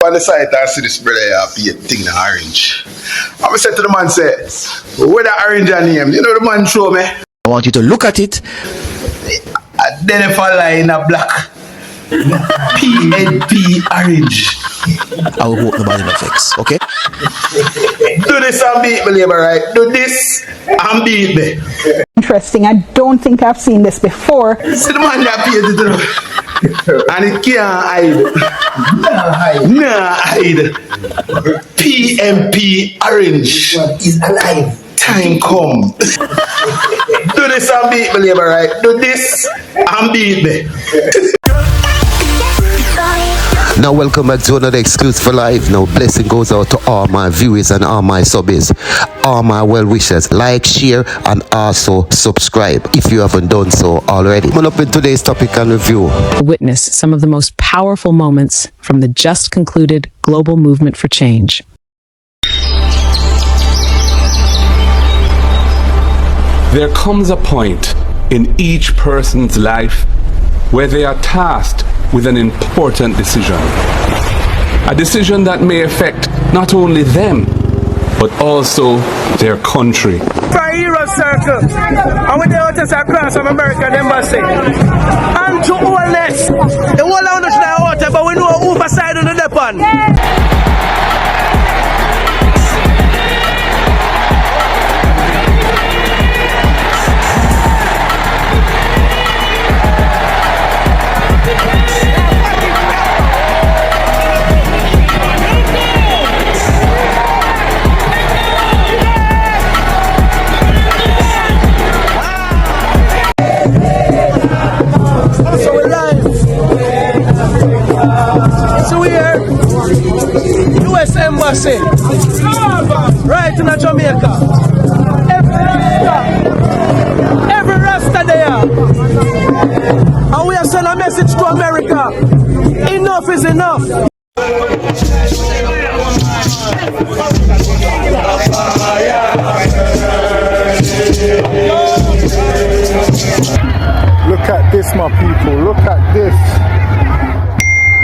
On the site, I see this brother here, be a thing in orange. I said to the man, say, where the orange are name? You know the man show me? I want you to look at it. Identify line in black. PNP orange. I will hope nobody affects, okay? Do this and beat me, labor, right? Do this and beat me. Interesting. I don't think I've seen this before. See the man that paid it, and it can't hide. Nah, hide. PNP orange. Is alive. Time come. Do this and beat me, labor, right? Do this and beat me. Now welcome back to another Exclusive for Life. Now blessing goes out to all my viewers and all my subbies, all my well wishers. Like, share and also subscribe if you haven't done so already. Coming up in today's topic and review. Witness some of the most powerful moments from the just concluded global movement for change. There comes a point in each person's life where they are tasked with an important decision. A decision that may affect not only them, but also their country. For Hero Circle, I went there to across from American Embassy. And to Holness, the whole of us now out, but we know who side of the depot. US Embassy, right in Jamaica. Every Rasta there. And we are sending a message to America. Enough is enough. Look at this, my people. Look at this.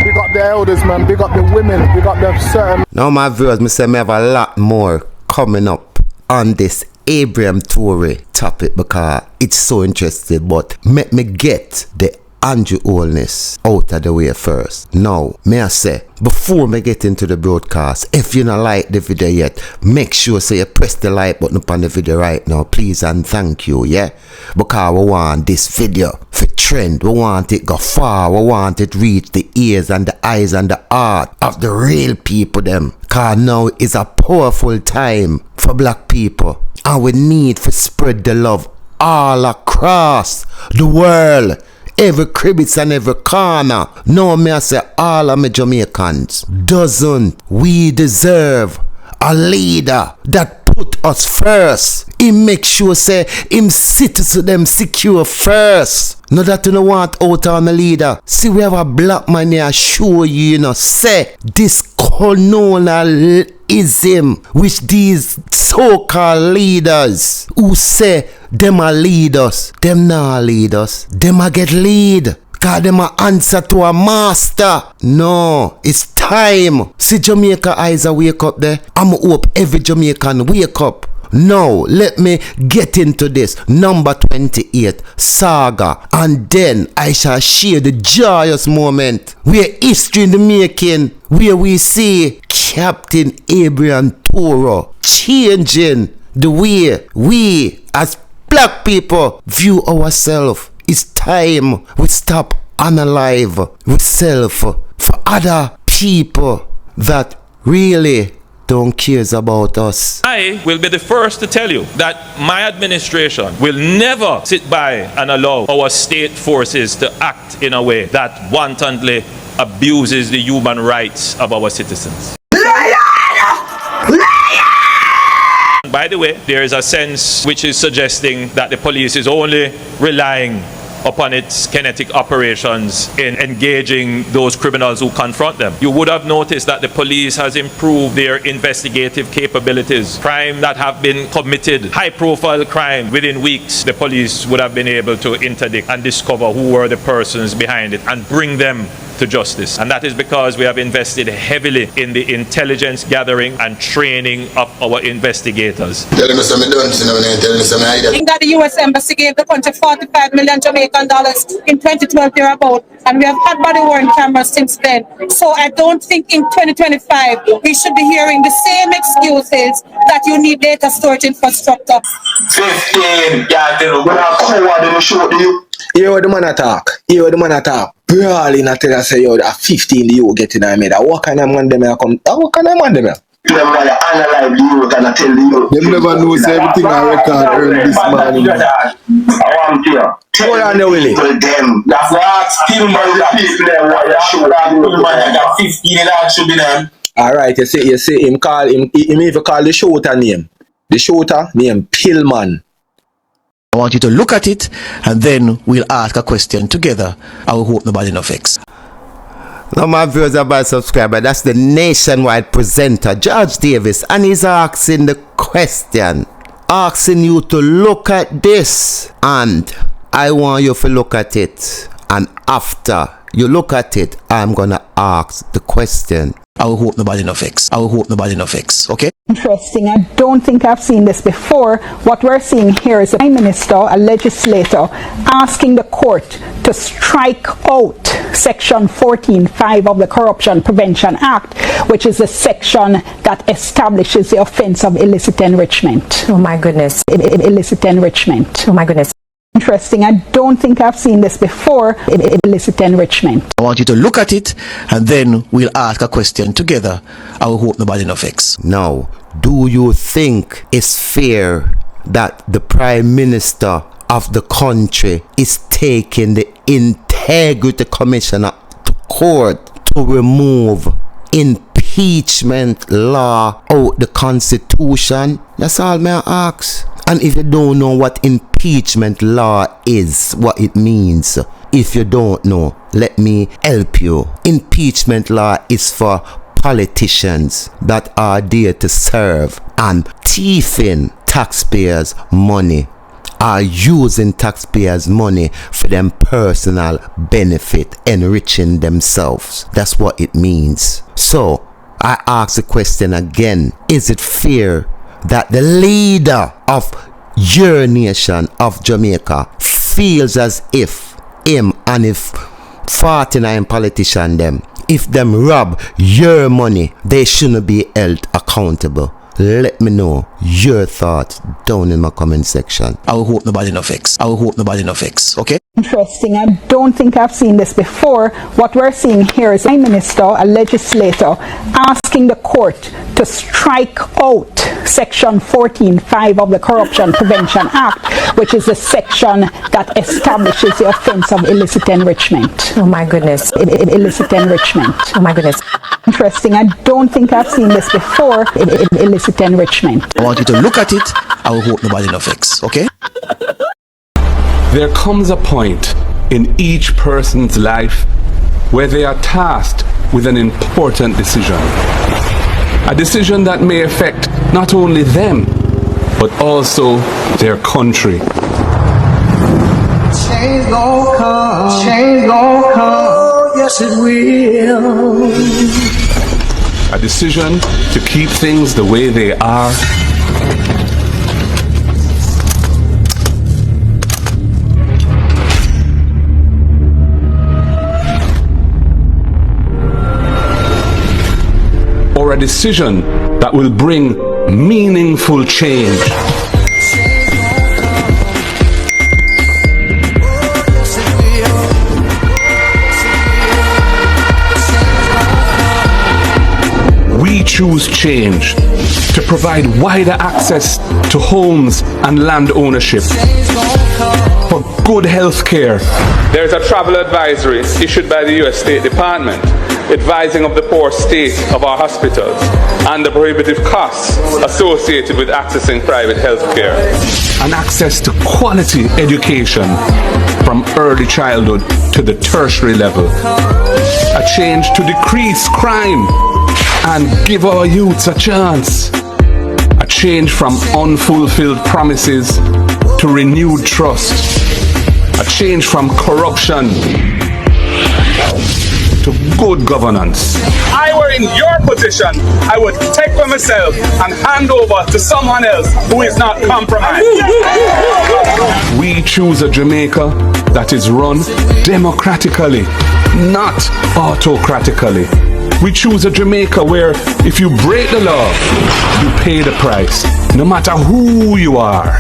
Big up the elders, man. Big up the women. Big up the certain. Now my viewers, me say me have a lot more coming up on this Ibrahim Traore topic because it's so interesting. But let me get the Holness out of the way first. Now, may I say, before me get into the broadcast, if you don't like the video yet, make sure you press the like button upon the video right now, please and thank you, yeah? Because we want this video for trend, we want it go far, we want it reach the ears and the eyes and the heart of the real people them. Because now is a powerful time for black people and we need to spread the love all across the world. Every crevice and every corner. No, me I say all of me Jamaicans. Doesn't we deserve a leader that put us first? He make sure say him citizens them secure first. Not that you don't want out on a leader. See, we have a black man here show you, say this colonialism which these so-called leaders who say them are leaders, them not leaders, them a get lead. Cause them a answer to a master. No, it's time. See Jamaica eyes a wake up there. I'ma hope every Jamaican wake up. Now, let me get into this. Number 28, Saga. And then I shall share the joyous moment where history in the making, where we see Captain Ibrahim Traore changing the way we as black people view ourselves. It's time we stop analyze ourselves for other people that really don't care about us. I will be the first to tell you that my administration will never sit by and allow our state forces to act in a way that wantonly abuses the human rights of our citizens. By the way, there is a sense which is suggesting that the police is only relying upon its kinetic operations in engaging those criminals who confront them. You would have noticed that the police has improved their investigative capabilities. Crime that have been committed, high-profile crime, within weeks, the police would have been able to interdict and discover who were the persons behind it and bring them to justice. And that is because we have invested heavily in the intelligence gathering and training of our investigators. Tell me something done, tell me something I think that the U.S. Embassy gave the country $45 million Jamaican dollars in 2012 thereabout, and we have had body-worn cameras since then. So I don't think in 2025 we should be hearing the same excuses that you need data storage infrastructure. 15, yeah, when I come out, they show you. Here what the man attack. Here what the man attack. Brawling and tell us say yo at 15 you get in there. What kind of man them come? What kind of man them? Them gonna analyze the youth and I tell the youth. Them never know everything I record early this morning. I want to tell Willie. Them. That's what still man the people there what you show that man got 15 that should be done. Alright, you see him call him even call the shooter name. The shooter name Pillman. I want you to look at it and then we'll ask a question together. I will hope nobody no vex. Now my viewers are bad subscriber, that's the nationwide presenter George Davis, and he's asking the question, asking you to look at this, and I want you to look at it, and after you look at it, I'm gonna ask the question. I will hope nobody no vex. I will hope nobody no vex, okay? Interesting. I don't think I've seen this before. What we're seeing here is a prime minister, a legislator, asking the court to strike out Section 14(5) of the Corruption Prevention Act, which is a section that establishes the offense of illicit enrichment. Oh my goodness. Illicit enrichment. Oh my goodness. Interesting. I don't think I've seen this before. Illicit enrichment. I want you to look at it and then we'll ask a question together. I will hope nobody no vex. Now, do you think it's fair that the Prime Minister of the country is taking the Integrity Commissioner to court to remove impeachment law out the Constitution? That's all may I ask. And if you don't know what impeachment law is, what it means, if you don't know, let me help you. Impeachment law is for politicians that are there to serve and thieving taxpayers' money, are using taxpayers' money for them personal benefit, enriching themselves. That's what it means. So I ask the question again, is it fair that the leader of your nation of Jamaica feels as if him and if 49 politicians them, if them rob your money, they shouldn't be held accountable? Let me know your thoughts down in my comment section. I will hope nobody no vex. I will hope nobody no vex, okay? Interesting. I don't think I've seen this before. What we're seeing here is a minister, a legislator, asking the court to strike out Section 14(5) of the Corruption Prevention Act, which is a section that establishes the offense of illicit enrichment. Oh my goodness. Illicit enrichment. Oh my goodness. Interesting. I don't think I've seen this before. Illicit enrichment. I want you to look at it. I will hope nobody no vex, okay? There comes a point in each person's life where they are tasked with an important decision. A decision that may affect not only them, but also their country. Change gon' come. Change gon' come. Oh, yes it will. A decision to keep things the way they are, or a decision that will bring meaningful change. We choose change to provide wider access to homes and land ownership, for good health care. There is a travel advisory issued by the U.S. State Department advising of the poor state of our hospitals and the prohibitive costs associated with accessing private health care. And access to quality education from early childhood to the tertiary level. A change to decrease crime and give our youths a chance. A change from unfulfilled promises to renewed trust. A change from corruption to good governance. I were in your position, I would take for myself and hand over to someone else who is not compromised. We choose a Jamaica that is run democratically, not autocratically. We choose a Jamaica where if you break the law, you pay the price, no matter who you are.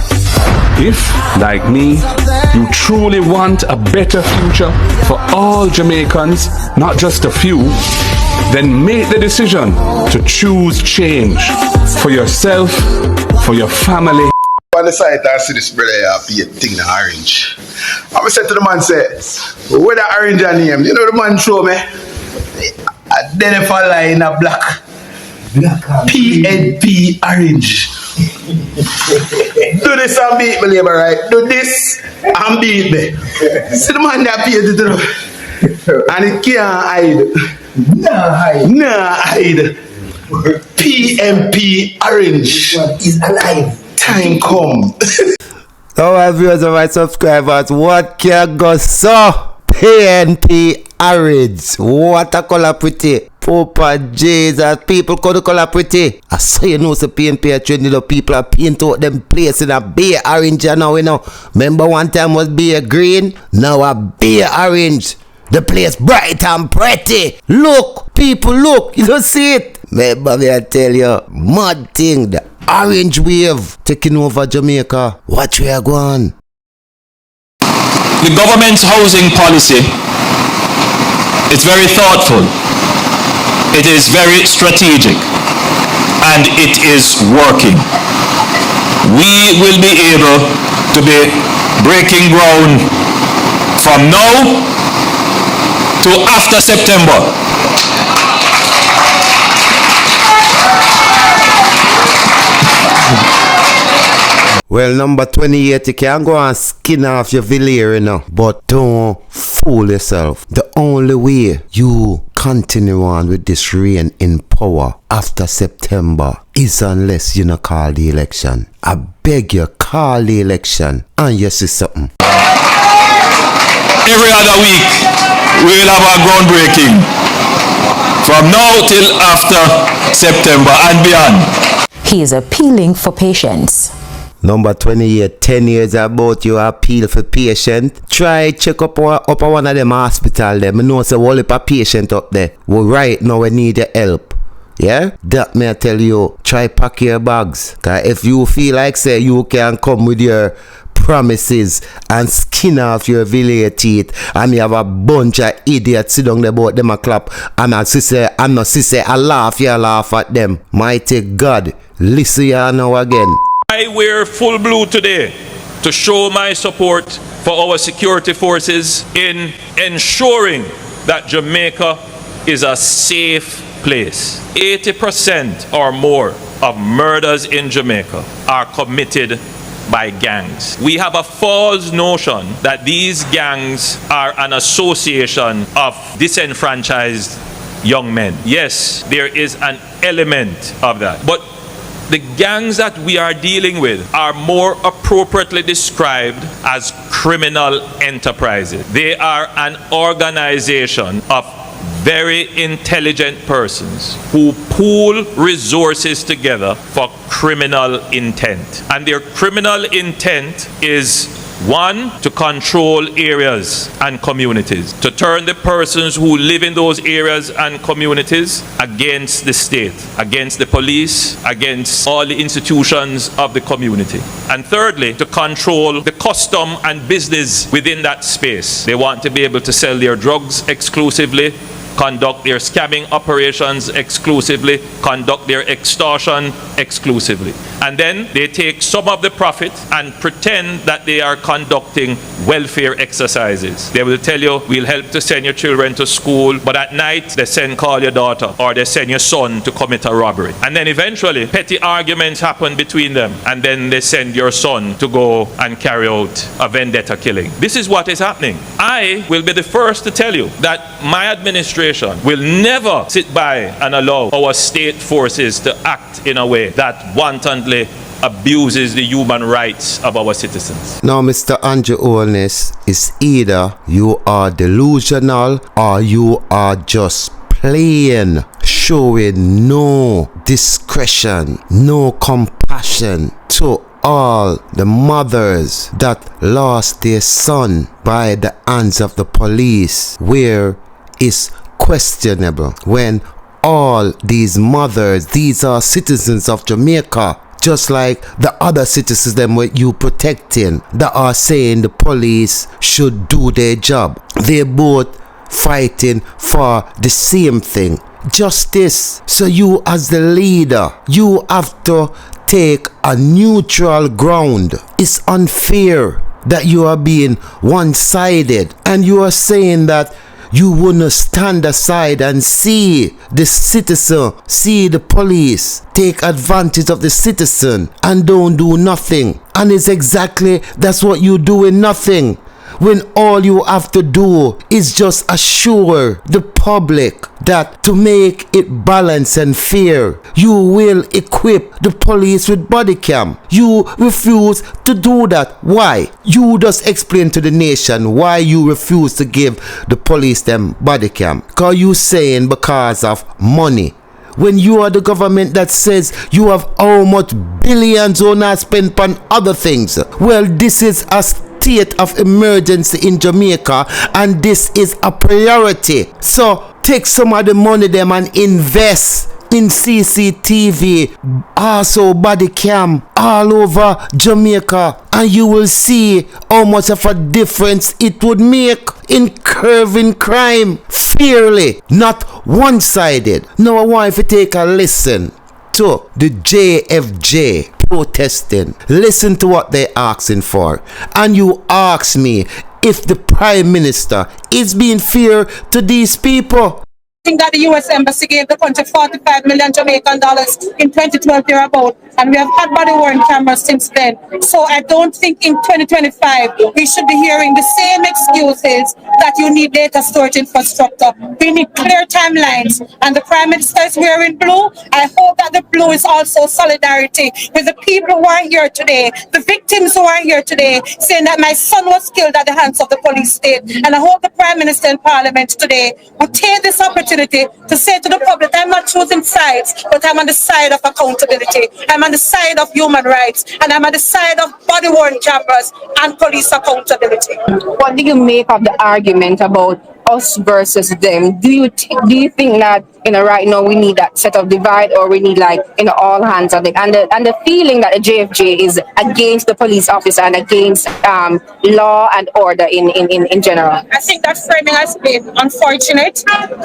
If, like me, you truly want a better future for all Jamaicans, not just a few, then make the decision to choose change for yourself, for your family. On the side, I see this brother be a thing in orange. I said to the man, say, where the orange are name? You know the man show me? Identify line in a black. PNP orange. Do this and beat me, labor, right? Do this and beat me. See the man that paid it through. And it can't hide. Nah hide. PNP orange. Is alive. Time come. Now, my viewers and my subscribers, what can go so? PNP orange. What a color pretty. Papa Jesus, people could color pretty. I saw you know, so PNP are trending the people are paint out them place in a beer orange now, you know. Remember one time was beer green, now a beer orange. The place bright and pretty. Look, people, look, you don't see it. Remember me, I tell you, mad thing, the orange wave taking over Jamaica. Watch where go on. The government's housing policy is very thoughtful. It is very strategic, and it is working. We will be able to be breaking ground from now to after September. Well, number 28, you can go and skin off your veneer, you know. But don't fool yourself. The only way you continue on with this reign in power after September is unless you not call the election. I beg you, call the election and you see something. Every other week, we will have our groundbreaking. From now till after September and beyond. He is appealing for patience. Number 28, 10 years about you appeal for patient. Try check up one of them hospital there. I know it's a whole heap of patient up there. Well, right now we need your help. Yeah? That may I tell you, try pack your bags. Cause if you feel like say you can come with your promises and skin off your village teeth and you have a bunch of idiots sit down there about them a clap and I say I laugh, you laugh at them. Mighty God, listen ya now again. I wear full blue today to show my support for our security forces in ensuring that Jamaica is a safe place. 80% or more of murders in Jamaica are committed by gangs. We have a false notion that these gangs are an association of disenfranchised young men. Yes, there is an element of that. But the gangs that we are dealing with are more appropriately described as criminal enterprises. They are an organization of very intelligent persons who pool resources together for criminal intent. And their criminal intent is one, to control areas and communities, to turn the persons who live in those areas and communities against the state, against the police, against all the institutions of the community. And thirdly, to control the custom and business within that space. They want to be able to sell their drugs exclusively, conduct their scamming operations exclusively, conduct their extortion exclusively. And then they take some of the profit and pretend that they are conducting welfare exercises. They will tell you, we'll help to send your children to school, but at night they call your daughter or they send your son to commit a robbery. And then eventually petty arguments happen between them, and then they send your son to go and carry out a vendetta killing. This is what is happening. I will be the first to tell you that my administration will never sit by and allow our state forces to act in a way that wantonly abuses the human rights of our citizens. Now, Mr. Andrew Holness, is either you are delusional or you are just plain showing no discretion, no compassion to all the mothers that lost their son by the hands of the police, where is questionable when all these mothers, these are citizens of Jamaica, just like the other citizens them with you protecting, that are saying the police should do their job. They're both fighting for the same thing, justice. So you as the leader, you have to take a neutral ground. It's unfair that you are being one-sided, and you are saying that you wouldn't stand aside and see the citizen, see the police take advantage of the citizen and don't do nothing. And it's exactly that's what you doing, nothing, when all you have to do is just assure the public that to make it balanced and fair, you will equip the police with body cam. You refuse to do that. Why? You just explain to the nation why you refuse to give the police them body cam. Because you saying because of money, when you are the government that says you have how much billions on not spent on other things. Well, this is a state of emergency in Jamaica, and this is a priority. So take some of the money them and invest in CCTV, also body cam all over Jamaica, and you will see how much of a difference it would make in curbing crime fairly, not one-sided. Now I want you to take a listen to the JFJ protesting. Listen to what they're asking for, and you ask me if the Prime Minister is being fair to these people. That the U.S. Embassy gave the country 45 million Jamaican dollars in 2012 thereabout, and we have had body-worn cameras since then. So I don't think in 2025 we should be hearing the same excuses that you need data storage infrastructure. We need clear timelines, and the Prime Minister is wearing blue. I hope that the blue is also solidarity with the people who are here today, the victims who are here today, saying that my son was killed at the hands of the police state. And I hope the Prime Minister in Parliament today will take this opportunity to say to the public, I'm not choosing sides, but I'm on the side of accountability. I'm on the side of human rights, and I'm on the side of body-worn cameras and police accountability. What do you make of the argument about us versus them? Do you think that right now we need that set of divide, or we need all hands on it, and the feeling that the JFJ is against the police officer and against law and order in general? I think that framing has been unfortunate,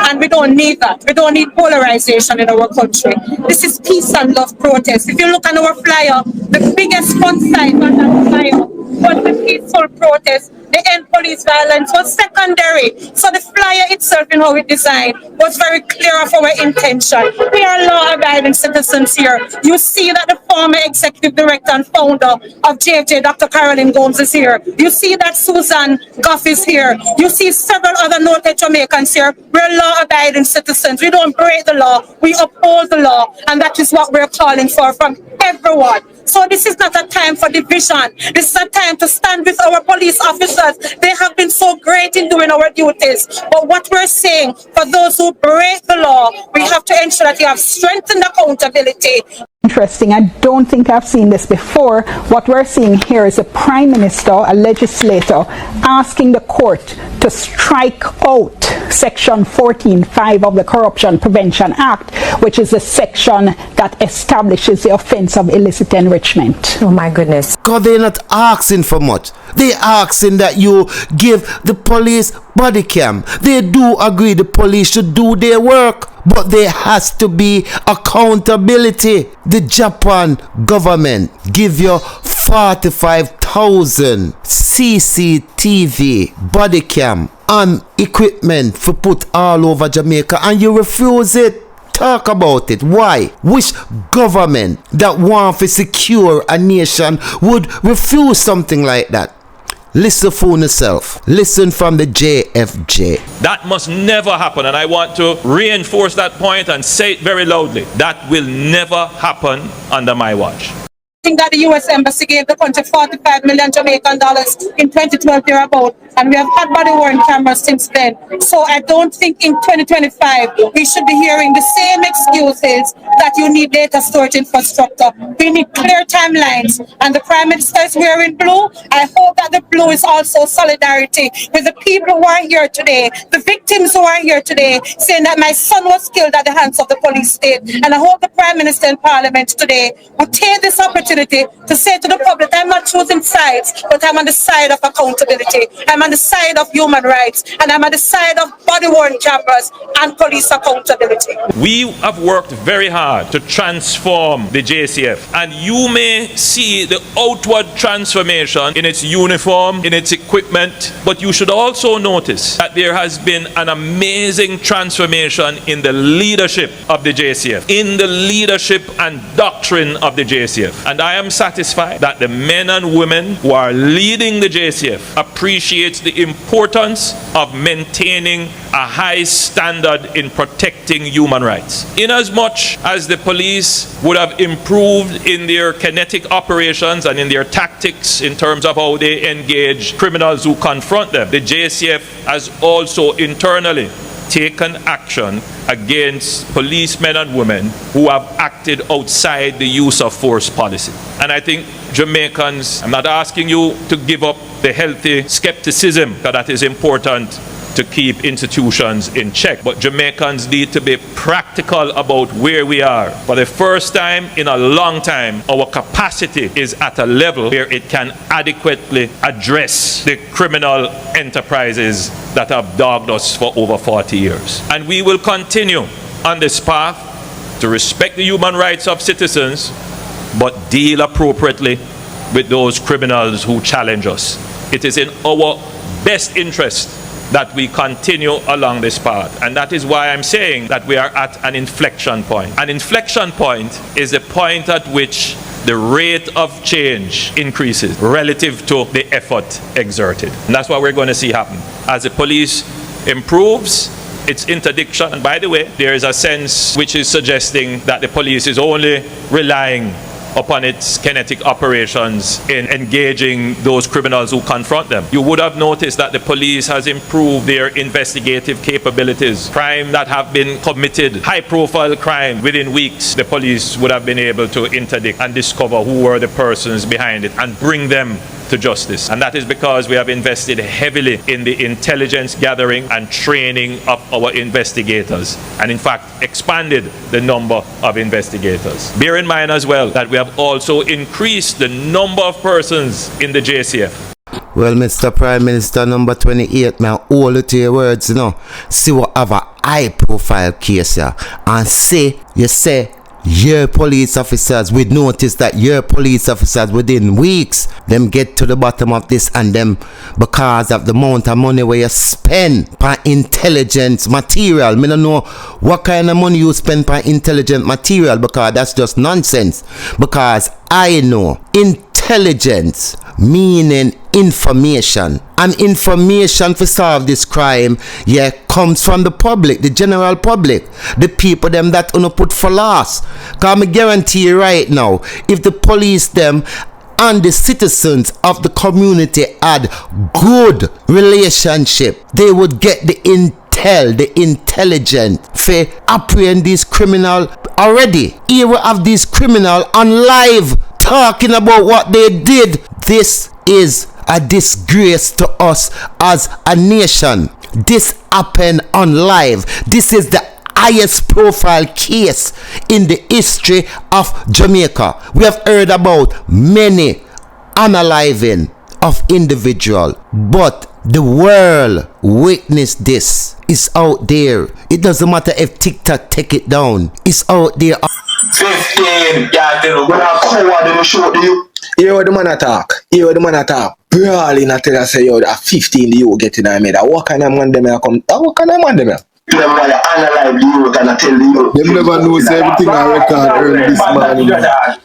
and we don't need that. We don't need polarization in our country. This is peace and love protest. If you look at our flyer, the biggest front side on that flyer was the peaceful protest. The end police violence was secondary. So the flyer itself, in how it designed, was very clear of our intention. We are law-abiding citizens here. You see that the former executive director and founder of JFJ, Dr. Caroline Gomes, is here. You see that Susan Goff is here. You see several other noted Jamaicans here. We're law-abiding citizens. We don't break the law. We uphold the law. And that is what we're calling for from everyone. So this is not a time for division. This is a time to stand with our police officers. They have been so great in doing our duties. But what we're saying, for those who break the law, we have to ensure that you have strengthened accountability. Interesting. I don't think I've seen this before. What we're seeing here is a Prime Minister, a legislator, asking the court to strike out Section 14(5) of the Corruption Prevention Act, which is a section that establishes the offense of illicit enrichment. Oh my goodness. God, they're not asking for much. They're asking that you give the police body cam. They do agree the police should do their work, but there has to be accountability. The Japan government give you 45,000 CCTV body cam and equipment for put all over Jamaica, and you refuse it. Talk about it. Why? Which government that want to secure a nation would refuse something like that? Listen for yourself. Listen from the JFJ. That must never happen, and I want to reinforce that point and say it very loudly. That will never happen under my watch. think that the U.S. Embassy gave the country 45 million Jamaican dollars in 2012 thereabout, and we have had body-worn cameras since then. So I don't think in 2025 we should be hearing the same excuses that you need data storage infrastructure. We need clear timelines, and the Prime Minister is wearing blue. I hope that the blue is also solidarity with the people who are here today, the victims who are here today, saying that my son was killed at the hands of the police state. And I hope the Prime Minister in Parliament today will take this opportunity to say to the public, I'm not choosing sides, but I'm on the side of accountability. I'm on the side of human rights, and I'm on the side of body-worn cameras and police accountability. We have worked very hard to transform the JCF, and you may see the outward transformation in its uniform, in its equipment, but you should also notice that there has been an amazing transformation in the leadership of the JCF, in the leadership and doctrine of the JCF. And I am satisfied that the men and women who are leading the JCF appreciate the importance of maintaining a high standard in protecting human rights. Inasmuch as the police would have improved in their kinetic operations and in their tactics in terms of how they engage criminals who confront them, the JCF has also internally taken action against policemen and women who have acted outside the use of force policy. And I think Jamaicans, I'm not asking you to give up the healthy skepticism, because that is important to keep institutions in check. But Jamaicans need to be practical about where we are. For the first time in a long time, our capacity is at a level where it can adequately address the criminal enterprises that have dogged us for over 40 years. And we will continue on this path to respect the human rights of citizens, but deal appropriately with those criminals who challenge us. It is in our best interest that we continue along this path. And that is why I'm saying that we are at an inflection point. An inflection point is the point at which the rate of change increases relative to the effort exerted. And that's what we're going to see happen. As the police improves its interdiction, and by the way, there is a sense which is suggesting that the police is only relying upon its kinetic operations in engaging those criminals who confront them. You would have noticed that the police has improved their investigative capabilities. Crime that have been committed, high-profile crime, within weeks, the police would have been able to interdict and discover who were the persons behind it and bring them to justice. And that is because we have invested heavily in the intelligence gathering and training of our investigators, and in fact expanded the number of investigators. Bear in mind as well that we have also increased the number of persons in the JCF. Well, Mr. Prime Minister number 28, man, all to your words, you know. See what have a high profile case here, and you say your police officers, we notice that your police officers within weeks, them get to the bottom of this, and them, because of the amount of money where you spend on intelligence material. Me don't know what kind of money you spend on intelligent material, because that's just nonsense. Because I know intelligence meaning information, and information for solve this crime, yeah, comes from the public, the general public, the people them that put for last. Cause I guarantee you right now, if the police them and the citizens of the community had good relationship, they would get the intelligence for apprehend these criminal already. Here we have these criminal on live talking about what they did. This is a disgrace to us as a nation. This happened on live. This is the highest profile case in the history of Jamaica. We have heard about many unaliving of individual, but the world witnessed this. It's out there. It doesn't matter if TikTok take it down. It's out there. 15, yeah, when I forward them show you. Hear what the man attack. Brawling at tell us say yo, that 15 you get in a made. What kind of man them come? What kind of man them? Them man analyze you and tell you. Them never knows everything I record early this morning. I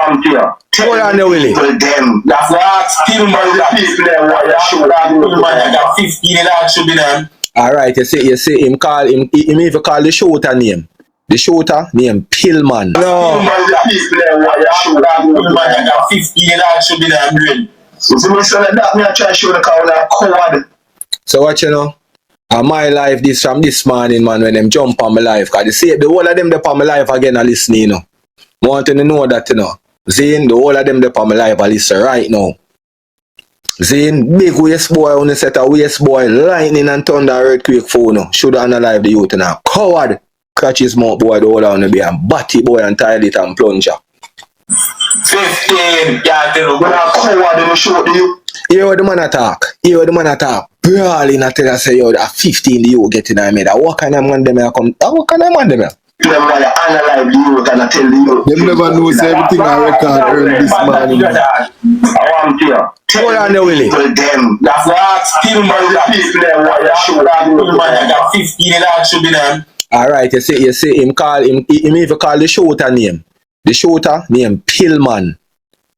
want you. Hold on, Willie. Them. That's what still man the people there what you show that man got 15 that should be them. Alright, you see him call him even call the shooter name. The shooter named Pillman. No. Pillman the people there why you shoot that Pillman that got 15 that should be their brain. So me say that me I try to show the cow that coward. So what you know? And my life this from this morning, man, when them jump on my life. Cause they say the whole of them they on my life again are listening, you know. Want to know that, you know. Zane, the whole of them they on my life are listening right now. Zane, big waist boy on the set of waist boy, lightning and thunder earthquake phone. No. Should analyze the youth now. Coward. Catch his mouth boy, the whole on the be and batty boy and tile it and plunger. 15, yeah, tell you, when I coward them shoot the youth. Hear what the man attack. Hear what the man attack. Brawling at tell us say yo at 15 you get in my head. What kind of man them come? What kind of man them? Them why you analyze the youth and I tell you. Them never know everything I record early this morning. I want you. Hold on there, Willie. Them. That's what Pillman the people there why you shoot that Pillman that got 15 that should be them. Alright, you see him call him even call the shooter name. The shooter named Pillman.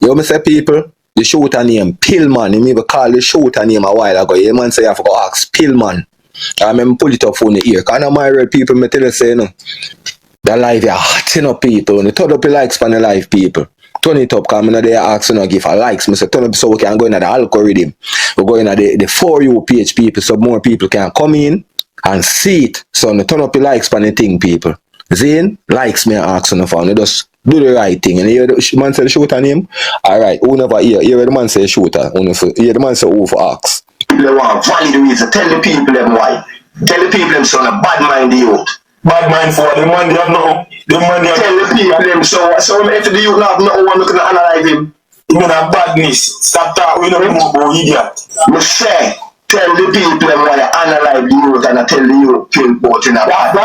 You know me say people? The shooter name Pillman. Him even call the shooter name a while ago. You man say you have to go ask Pillman. I remember pull it up on the ear. Cause I my real people me tell you say no. The live you hotting up people. When you turn up your likes for the live people. Turn it up because I'm not there asking no give a likes. I say turn up so we can go in the algorithm. We go in the For You page people so more people can come in and see it. So you turn up your likes for the thing people. Zane, likes me and ask on the phone. You just do the right thing. And you hear the man say the shooter name? Alright, who never hear? Hear the man say shooter. Hear the man say who for ask. People want valid reason. Tell the people them why. Tell the people them son a bad mind the youth. Bad mind for the man they have no. The man they have. Tell the people them so if the youth not have no one looking to analyze him. You know that badness. Stop talking. We don't know about idiot. Me say. Tell the people them why you analyze the youth and I tell the youth pinpoint in a bad. I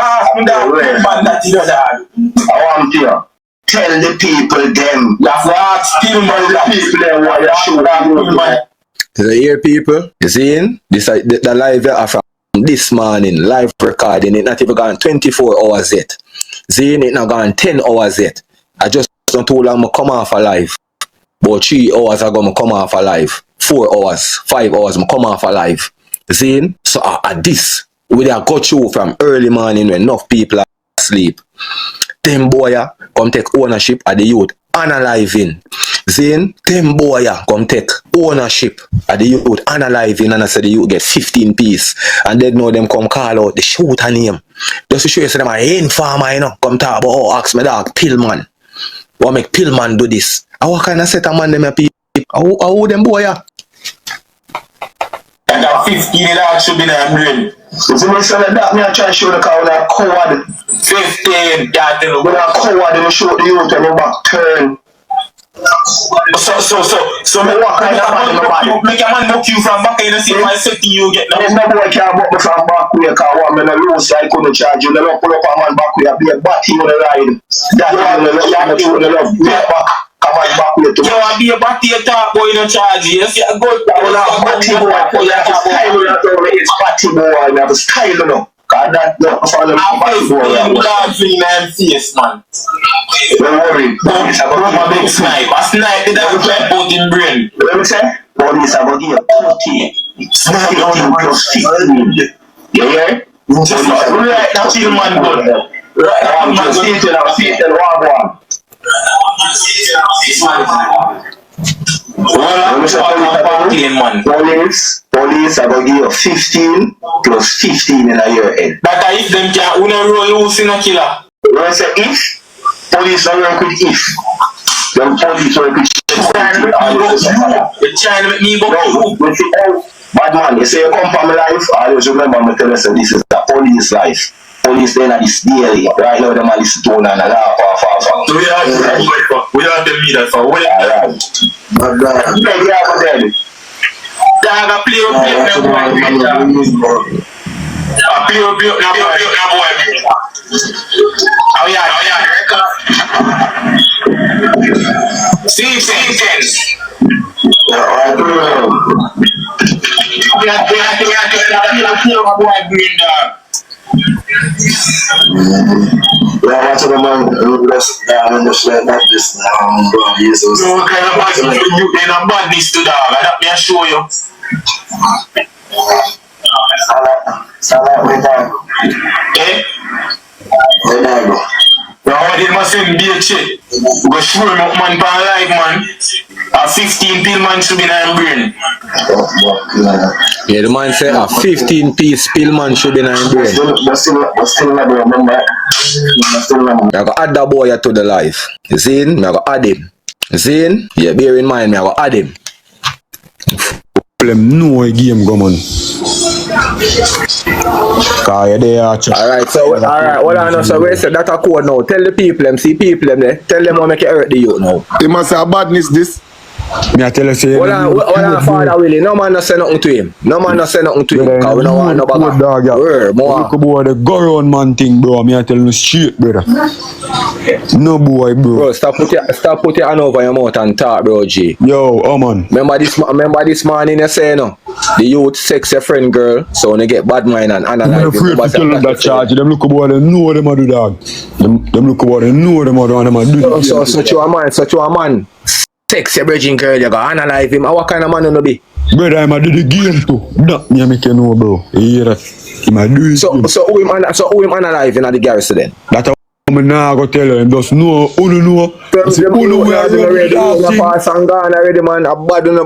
want you. Tell the people them. That's what Pillman the people them why you shoot that Pillman. You hear people? You see this the live are from this morning, live recording. It not even gone 24 hours yet. Seeing it not gone 10 hours yet. I just don't too long I come off alive. But 3 hours ago I come off alive. 4 hours, 5 hours I come off alive. Seeing? So at this, we have got you from early morning when enough people are asleep. Them boy come take ownership of the youth analyzing. Zane, them boy come take ownership of the youth analyzing and I said the youth get 15 piece and then know them come call out the shooter name. Just to show you say them are informer, you know. Come talk about ask me dog Pillman. What make Pillman do this? What kind of set of man them a people? How them boy I got 15 that should be their brain. So me say that me I try to show the cow that coward. 15 that them when I coward them show the youth and them back turn. So me walk kind of man make a man knock you from back in the same I said to you get now. There's no boy can walk me from back way cause one man a low side couldn't charge you. They don't pull up a man back way be a batty on the ride. That you the love back. Come on back with you. Yo, be a batty talk boy in charge. Yes, you go down a batty boy. You have a style on that it's batty boy. You have a style on it. Cause that not for them batty boy. I'm glad for you man face man. Don't worry. Police have a big snipe. A snipe did have a play out in brain. Let me say. Police have a give 40. Snipe plus 15. You hear? Just right now see the man good. Right now man see it one. Police are going to give you 15 plus 15 in a year head. But if them can roll loose in a killer. When I say if, police don't work with if. Them police work with you're trying to make me go you. Bad man, you say you come from my life, I always remember me tell you so this is the police life. Police then at this daily. Right now them are this tone and a laugh off. So we have to meet that for what? Alright. Dog play up what's the man? Just let this Jesus. No kind of bad you in a badness to dog. Let me show you. Salah with that. Eh? Now they must be a chick. Go show him up man for life, man. A 15 pill man should be in his brain. Yeah, the man said a 15-piece pill man should be in his brain. But still not remember. I go add that boy to the life. You see him? I go add him. You see him? Yeah, bear in mind, I go add him. No game go man. Alright, so alright, hold on, so we said that a code now. Tell the people, see people there. Tell them how make it hurt the youth now. It must have badness this. Me I tell you say. Hold on, Father Willie. No man no say nothing to him. No man no say nothing to him. Cause we don't want no bag. Look about the go round man thing, bro. Me I tell you straight, brother. No boy, bro. Bro, stop put your hand over your mouth and talk, bro, G. Yo, oh man. Remember this morning you say no. The youth sex your friend girl, so when they get bad mind and analyze. I'm afraid to tell them that charge. Them look about they know them a do dog. Them look about they know them a do and them a do. So such you a man. Sex your virgin girl, you go analyze him. What kind of man you no be? Brother, I'm a do the game too. That me make you know, bro. You hear that? He might do it. So who him analyze in the garrison then? That a woman now go tell him just know, who know. Who know where you already pass and gone already, man. A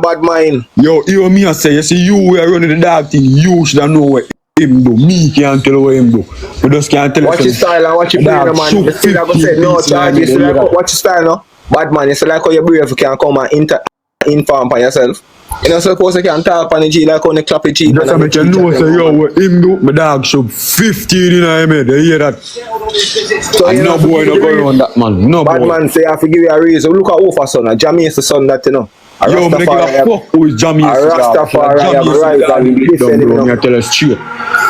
bad mind. Yo, hear me I say, you see you where running the dog thing, you should know what him do. Me can't tell what him do. We just can't tell. Watch his style and watch your brain, man. You still have to say no charges. Watch your style, no? Bad man, it's like how your brave can come and inform by yourself. You know, suppose you can talk on the G like on the clappy G. That's what you know, say, yo, what him do, my dog should 15 in his head. You hear that? So and no boy no go around that, man. No bad boy. Man say, I have to give you a reason. Look at Ufa son, a Jamaican son that, you know. Yo, me give a fuck who is Jamaican. Rastafari, I tell you straight.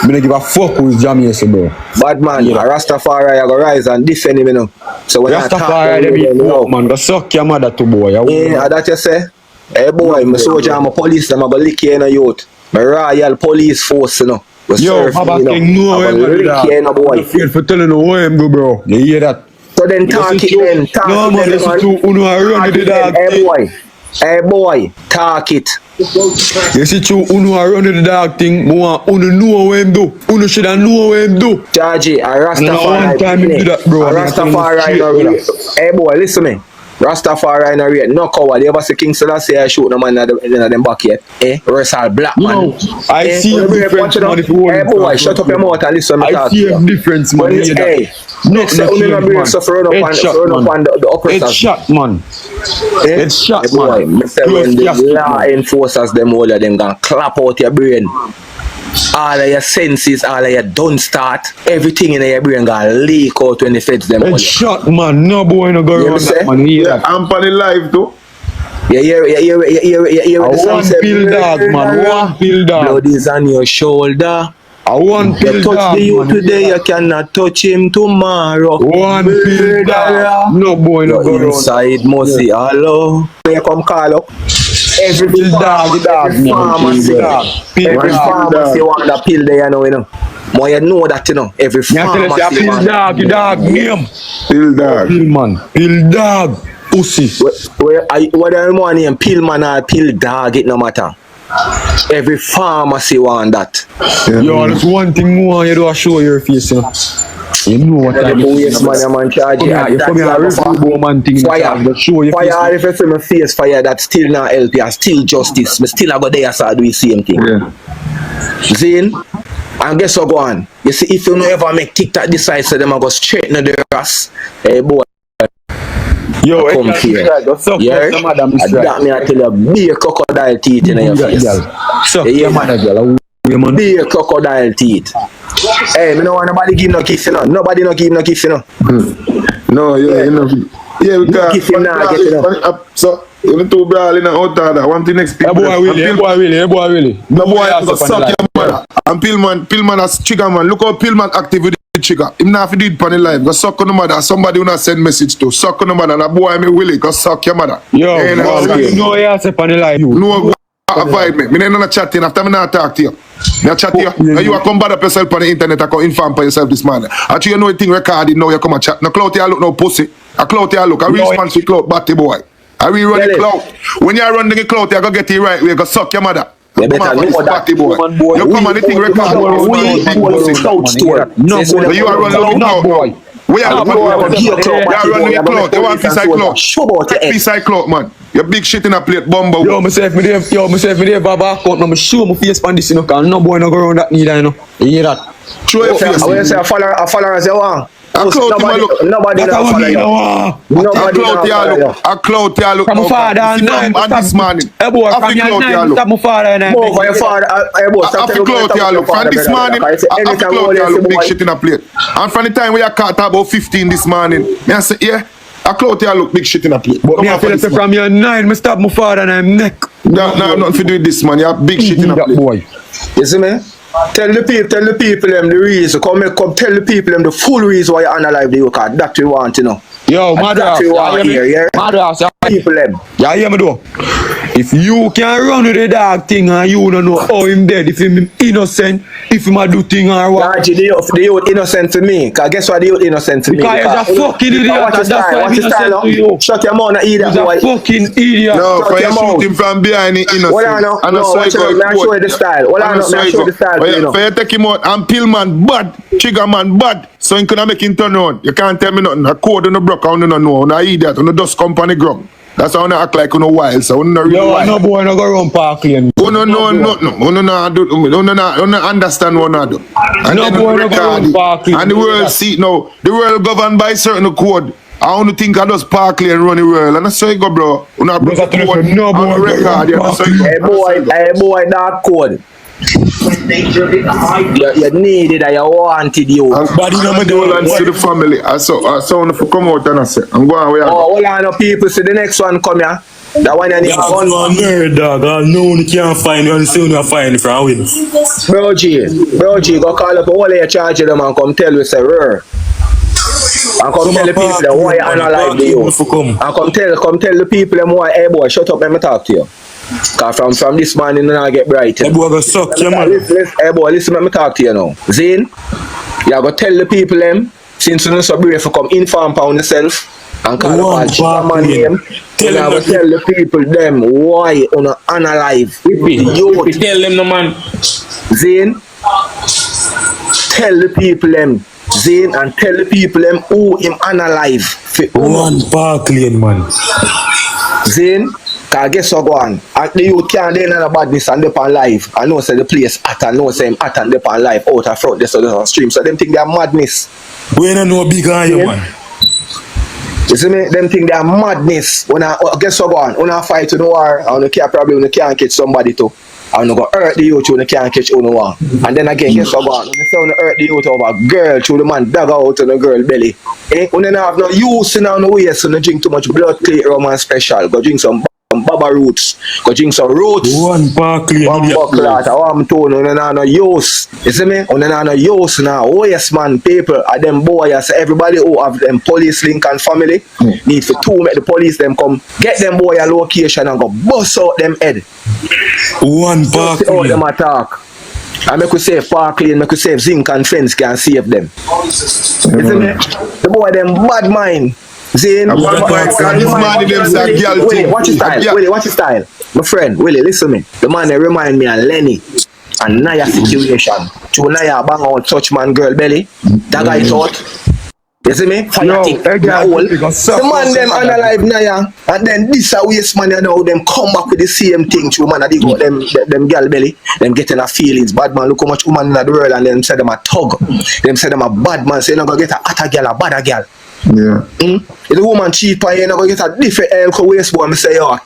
Me give a fuck who is Jamaican, bro. Bad man, a Rastafari, I go rise and defend him, you know. So when Rastafari, they be fuck, man. Go suck your mother to boy. Yeah, that you say? Hey boy, my soldier, I'm a police, I'm a go lick you in a youth. My royal police force, you know. Yo, Baba King, no way, man. I'm afraid for telling you what him do, bro. You hear that? So then talk it then, talk it then, man. Hey boy, talk it. You see true, uno a run the dog thing, but uno know what him do. Uno should have know what him do. Georgie, a Rastafari. One time you do that, bro. A Rastafari. Hey boy, listen me. Rastafari in a rate, no coward. You ever see King Selassie I shoot no man in them back yet? Eh? Rest all black man. No, I see a difference, man. Hey boy, shut up your mouth and listen to me talk. I see a difference, man. Hey, next time we not bring stuff run up on the oppressors. It's shot, man. It's shot, man. When the law enforcers, them all of them gonna clap out your brain. All of your senses, all of your don't start, everything in your brain gonna leak out when the feds them. It's shot, man. No boy no go around that, man. Yeah, I'm on the live too. Yeah. One pill dog, man. One pill dog. Blood is on your shoulder. One pill you dog. Touch the youth today, you cannot touch him tomorrow. One pill dog. No boy no go around. Inside must see hello. When you come call up. Every pharmacy want that pill there, you know. More you know that, you know. Every pharmacy want that pill dog name. Pill dog. Pill man. Pill dog. Pussy. Whether you want name pill man or pill dog, it no matter. Every pharmacy want that. Yo, there's one thing more you do show your face, you know. You know what I mean? Man charge you. Fire if you see my face fire, that still not help you, still justice. I still go there so do the same thing. Zane, and guess what go on? You see, if you no ever make TikTok decide so them go straight in the grass, hey boy. Yo, come here. Yeah, that me I tell you, be a crocodile teeth in your face. So your mother girl. Be a crocodile teeth. Hey, me no want nobody give no kiss, you know. Nobody no give no kiss, you know. No, yeah, you know. Yeah, we can't. Kiss him now, get it up. So, you two brawling out there. One thing next people. Boy really. No boy, suck your mother. And Pillman as trigger man. Look how Pillman active with the trigger. Him now if he did pan in life, go suck on the mother. Somebody will not send message to. Suck on the mother. And a boy me willing, go suck your mother. Yo, you know you have to pan in life. No, avoid me. Me not chatting after me not talk to you. Me chat to you. You come bad up yourself on the internet and come inform for yourself this man. Actually you know the thing recorded now you come and chat. No clout here look no pussy. A clout here look. A response with clout batty boy. I rerun the clout. When you run the clout you go get it right way. Go suck your mother. You better know that. You come and the thing record. No, you are running now. We are running the clout. You want piece of clout? Take piece of clout, man. You big shit in a plate, bumbo. Yo, myself, me there, Baba, account, no, me show my face on this, you know, cause no boy no go around that neither, you know. You hear that? Show your face. I will say a follower as you want. Nobody don't follow you. Nobody don't follow you. A clout, you look. From my father and this morning. Hey boy, from your name, stop my father and Move for your father. Hey boy, stop the clout, you look. From this morning, after clout, you look big shit in a plate. And from the time we are caught about 15 this morning, me I say, yeah, a clout, you look big shit in a plate. But me I feel say from your 9, me stop my father and I'm neck. No, nothing to do with this, man. You have big shit in a plate. Boy. You see me? Tell the people them the reason. Come tell the people them the full reason why you analyze the yoke. That we want to know. Yo, Madras, people them. Yeah, hear me though. If you can run with the dog thing and you don't know how him dead, if him innocent, if him a do thing or what. The youth innocent to me. Cause guess what the youth innocent to me? Because he's a fucking idiot. That's why he's innocent to you. Shut your mouth, idiot. He's a fucking idiot. No, for you shoot him from behind the innocent. What I know? No, watch out. May I show you the style. What I know? May I show you the style. For you take him out and pill man bad, trigger man bad. So you couldn't make him turn on. You can't tell me nothing. A code on the broke, I don't know. On a idiot, on the dust company ground. That's how I act like on a wild. So I'm not really wild. No boy, no go run park lane. Oh no, nothing. Oh no, understand what I do. And no boy, no go run park lane. And the world see now. The world governed by certain code. I only think I just park lane and run the world. And that's how you go, bro. No boy, hey boy, that code. You needed and you wanted you. But you know me do and see the family. I saw if you come out and I say, I'm going away. Oh, all I know people see the next one come here. That one you need to go. You nerd dog. I know you can't find you and see you find it from win. Bro G, go call up all your charge them and come tell you say rare. And come tell the people that why you analyze the youth. And come tell the people them why, hey boy, shut up, let me talk to you. Cause from this morning you get bright. Hey boy, go suck your man. Hey boy, listen, let me talk to you now. Zane, you go tell the people them, since you're not so brave to come inform on yourself and call up a man name. You go tell the people them why you not analyze the youth. Tell them no man. Zane, tell the people them. Zane and tell the people them who him analyze. One park lane man. Zane, cause guess what go on? And the youth can't do none of badness and up on live. I know say the place hot and know say him hot and up on live out of front this on stream. So them think they are madness. We don't know big on you man. You see me? Them think they are madness. When I guess what go on? When I fight to the war, and you can't probably when you can't catch somebody too. I'm not gonna hurt the youth when you can't catch who no one. And then again, guess what go on? When you say when you hurt the youth over a girl through the man dagger out on the girl belly. When you have no use in on the waist, so you drink too much blood clear rum and special. Go drink some baba roots. Go drink some roots. One parkley. One buckler. I'm told you no use. You see me? You no use now. Oh yes man, people are them boys. Everybody who have them police link and family need for two make the police them come get them boy a location and go bust out them head. One parkley. Out them attack. I make you save parkley and make you save zinc and fence can save them. You see me? The boy them bad mind. Zane, watch his style. My friend, Willie, listen to me. The man they remind me of Lenny and Naya situation. To Naya bang out touch man girl belly. That guy thought. You see me? Fanatic. The man them analyze Naya and then this a waste man you know them come back with the same thing to man they got them girl belly. Them getting a feelings. Bad man look how much woman in the world and them say them a thug. Them say them a bad man. So you not gonna get a hotter girl, a badder girl. Yeah. If the woman cheap and you're not going to get a different elk waist boy, I say, yo, we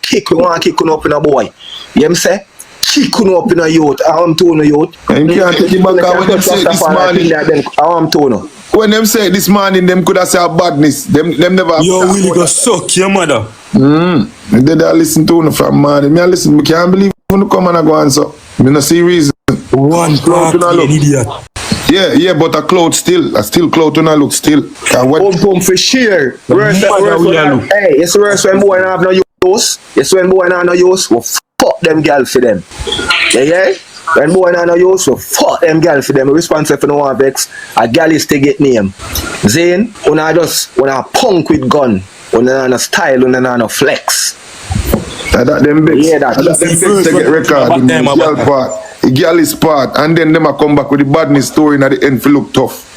want to kick up in a boy. You know say? Kick up in a youth. I'm telling you, youth. And you can't take it back when them say this morning. I'm telling you. When them say this morning, them could have said badness. Them never have. Yo, Willie go suck your mother. And then I listen to you from morning. Me I listen, I can't believe when you come and I go answer. Me no see reason. One clout, idiot. Yeah, but a cloud still. I still cloud when I look still. Come for sheer. Hey, it's worse when boy have no use. It's when boy have no use. Well, fuck them girls for them. Yeah? When boy have no use, well, fuck them girls for them. Responsible for no one vex. A girl is to get name. Zane, when I punk with gun. When I no style, when I no flex. That them bits. Yeah, that. That them bits to get record in the girl part. The girl is part. And then them a come back with the badness story at the end for look tough.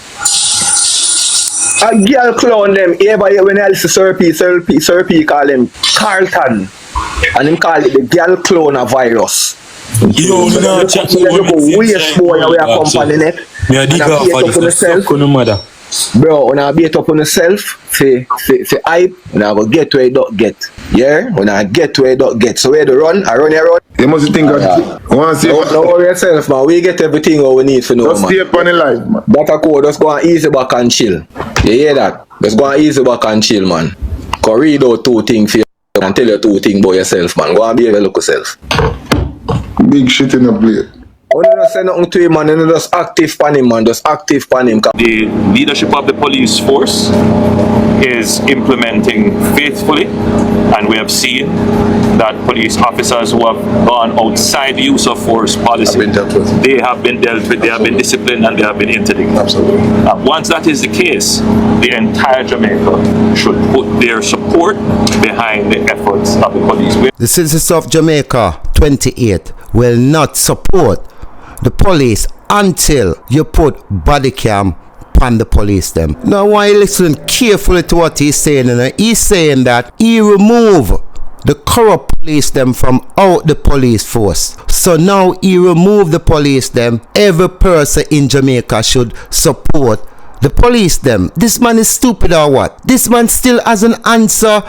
A girl clown them. Everybody when else Sir P call him Carlton. And him call it the girl clown a virus. Yo, me not chat to you. We a boy and we a company net. Me a dig off for this suck on the mother. Bro, when I beat up on yourself, for hype, when I go get where you don't get. Yeah? When I get where you don't get. So where to run? I run. You must think of don't worry yourself, man. We get everything what we need for now, just man. Stay upon the life, man. That a code, just go and easy back and chill. You hear that? Just go and easy back and chill, man. Go read out 2 things for you and tell you 2 things about yourself, man. Go and behave a look yourself. Big shit in the plate. I don't say nothing to him, man. You just active pan him, man. Just active pan him. The leadership of the police force is implementing faithfully, and we have seen that police officers who have gone outside the use of force policy, they have been dealt with, they have been disciplined, and they have been interdicted. Absolutely. Once that is the case, the entire Jamaica should put their support behind the efforts of the police. The citizens of Jamaica 28 will not support the police until you put body cam on the police them. Now why you listen carefully to what he's saying, and he's saying that he remove the corrupt police them from out the police force. So now he remove the police them. Every person in Jamaica should support the police them. This man is stupid or what? This man still has an answer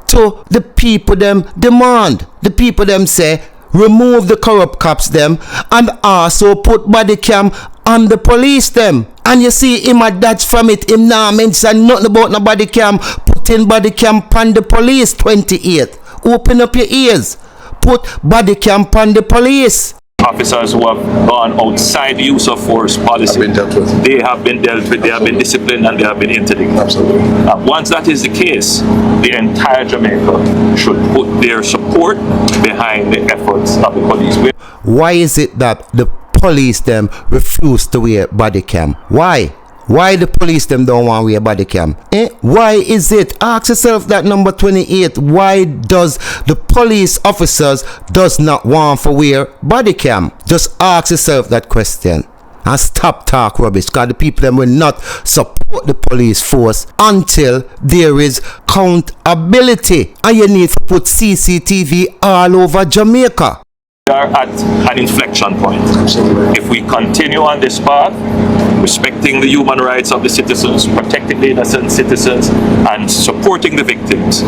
to the people them demand. The people them say remove the corrupt cops them and also put body cam on the police them. And you see him a dodge from it. Him now mention nothing about no body cam. Put in body cam on the police 28. Open up your ears. Put body cam on the police. Officers who have gone outside the use of force policy, they have been dealt with, they have been disciplined, and they have been interdicted. Absolutely. Once that is the case, the entire Jamaica should put their support behind the efforts of the police. Why is it that the police them refuse to wear body cam? Why? Why the police them don't want to wear body cam? Why is it? Ask yourself that, number 28. Why does the police officers does not want to wear body cam? Just ask yourself that question and stop talk rubbish, because the people them will not support the police force until there is accountability, and you need to put CCTV all over Jamaica. We are at an inflection point. If we continue on this path, respecting the human rights of the citizens, protecting the innocent citizens, and supporting the victims,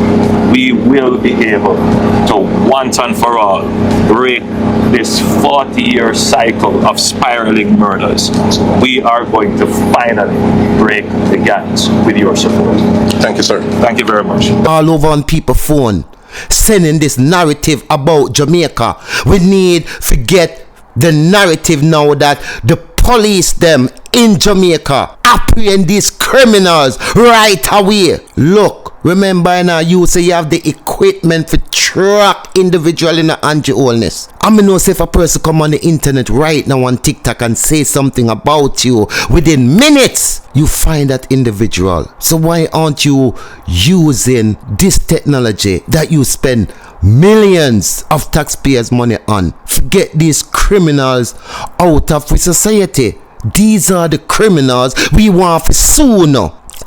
we will be able to once and for all break this 40-year cycle of spiraling murders. We are going to finally break the gangs with your support. Thank you, sir. Thank you very much. All over on people's phone, sending this narrative about Jamaica. We need to get the narrative now that the police them in Jamaica apprehend these criminals right away. Look, remember now, you say you have the equipment for track individual in the Holness. I mean, know say if a person come on the internet right now on TikTok and say something about you, within minutes you find that individual. So why aren't you using this technology that you spend millions of taxpayers' money on? Forget these criminals out of society. These are the criminals we want for soon.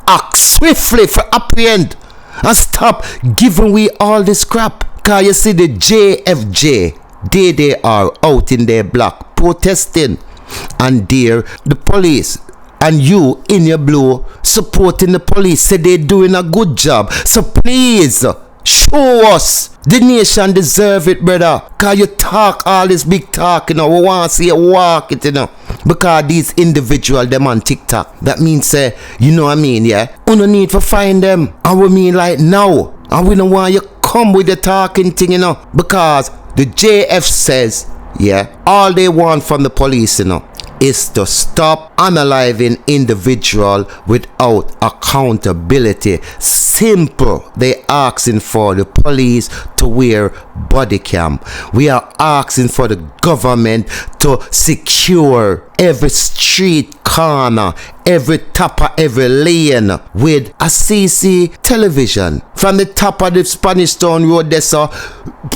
Act swiftly for apprehend and stop giving we all this crap. Cause you see the JFJ, they are out in their block protesting, and there the police and you in your blue supporting the police say they're doing a good job. So please show us. The nation deserve it, brother. Cause you talk all this big talk, you know. We want to see you walk it, you know. Because these individuals, them on TikTok, that means say, you know what I mean, yeah? We don't need to find them. And we mean like now. And we don't want you come with the talking thing, you know. Because the JF says, yeah, all they want from the police, you know, is to stop unaliving individual without accountability. Simple. They asking for the police to wear body cam. We are asking for the government to secure every street corner, every top of every lane with a CC television. From the top of the Spanish Town Road there, so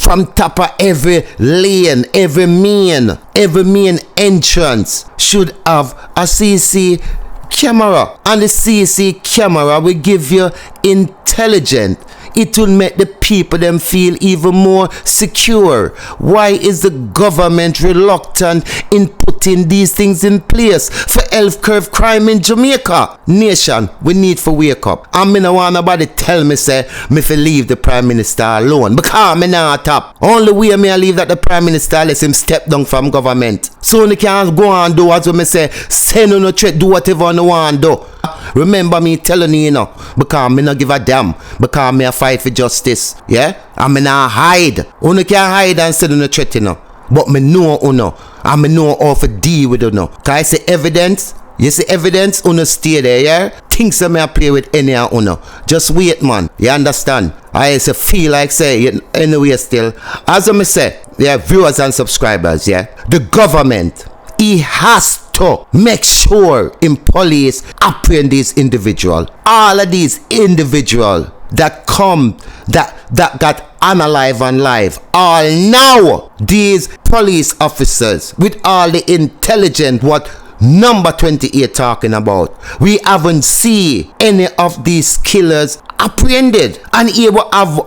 from top of every lane, every main entrance should have a CC camera. And the CC camera will give you intelligent. It will make the people them feel even more secure. Why is the government reluctant in putting these things in place for health curve crime in Jamaica? Nation, we need to wake up. And me no want nobody tell me say me fi leave the Prime Minister alone, because me not top. Only way me I leave that the Prime Minister let him step down from government. So you can go and do as me say, send on no threat, do whatever you want do. Remember me telling you, because me not give a damn, because me a fight for justice, yeah? And me not hide. You can hide and say no threat, but me know and me know how to deal with Cause I say evidence, you see evidence, stay there, yeah? Things that me I play with any Just wait, man, you understand? I say feel like say, anyway still, as I say, yeah, viewers and subscribers, yeah? The government, he has to make sure in police apprehend these individuals. All of these individuals that come, that got unalive and live, all now these police officers with all the intelligence what number 28 talking about. We haven't seen any of these killers apprehended, and here we have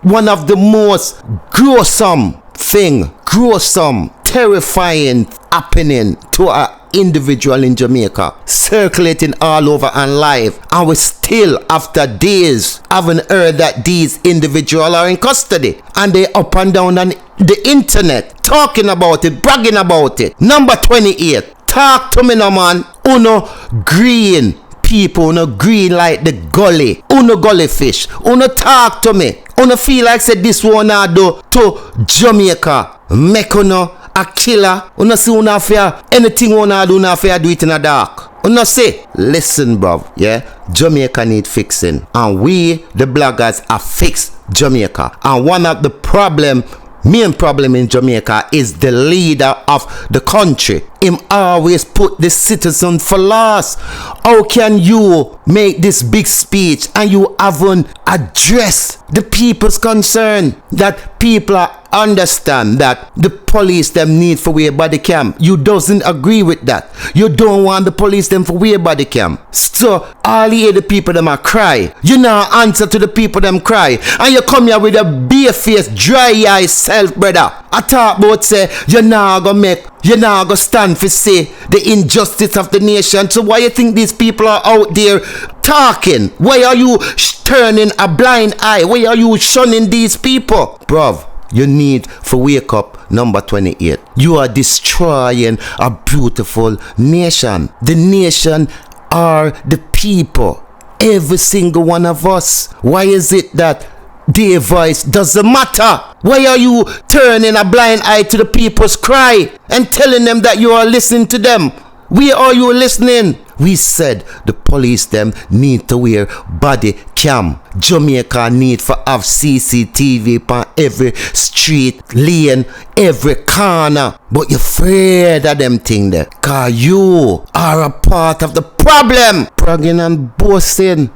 one of the most gruesome, terrifying happening to an individual in Jamaica, circulating all over and live, and we still after days haven't heard that these individuals are in custody, and they up and down on the internet talking about it, bragging about it. Number 28, talk to me no man. Uno green people, uno green like the gully, uno gully fish, uno talk to me. Uno feel like said this one I do to Jamaica, make uno a killer. Uno see uno affair, anything uno do it in the dark. Uno say, listen bruv, yeah, Jamaica need fixing, and we the bloggers are fix Jamaica. And one of the main problem in Jamaica is the leader of the country. Him always put the citizen for last. How can you make this big speech and you haven't addressed the people's concern? That people understand that the police them need for wear body cam. You doesn't agree with that. You don't want the police them for wear body cam. So all the people them a cry. You now answer to the people them cry, and you come here with a bare face, dry eye self, brother. I talk about say you now go stand for say the injustice of the nation. So why you think these people are out there talking? Why are you turning a blind eye? Why are you shunning these people? Bruv, you need to wake up. Number 28. You are destroying a beautiful nation. The nation are the people. Every single one of us. Why is it that their voice doesn't matter? Why are you turning a blind eye to the people's cry and telling them that you are listening to them? Where are you listening? We said the police them need to wear body cam. Jamaica need for have CCTV on every street, lane, every corner. But you're afraid of them thing there. Cause you are a part of the problem. Bragging and boasting.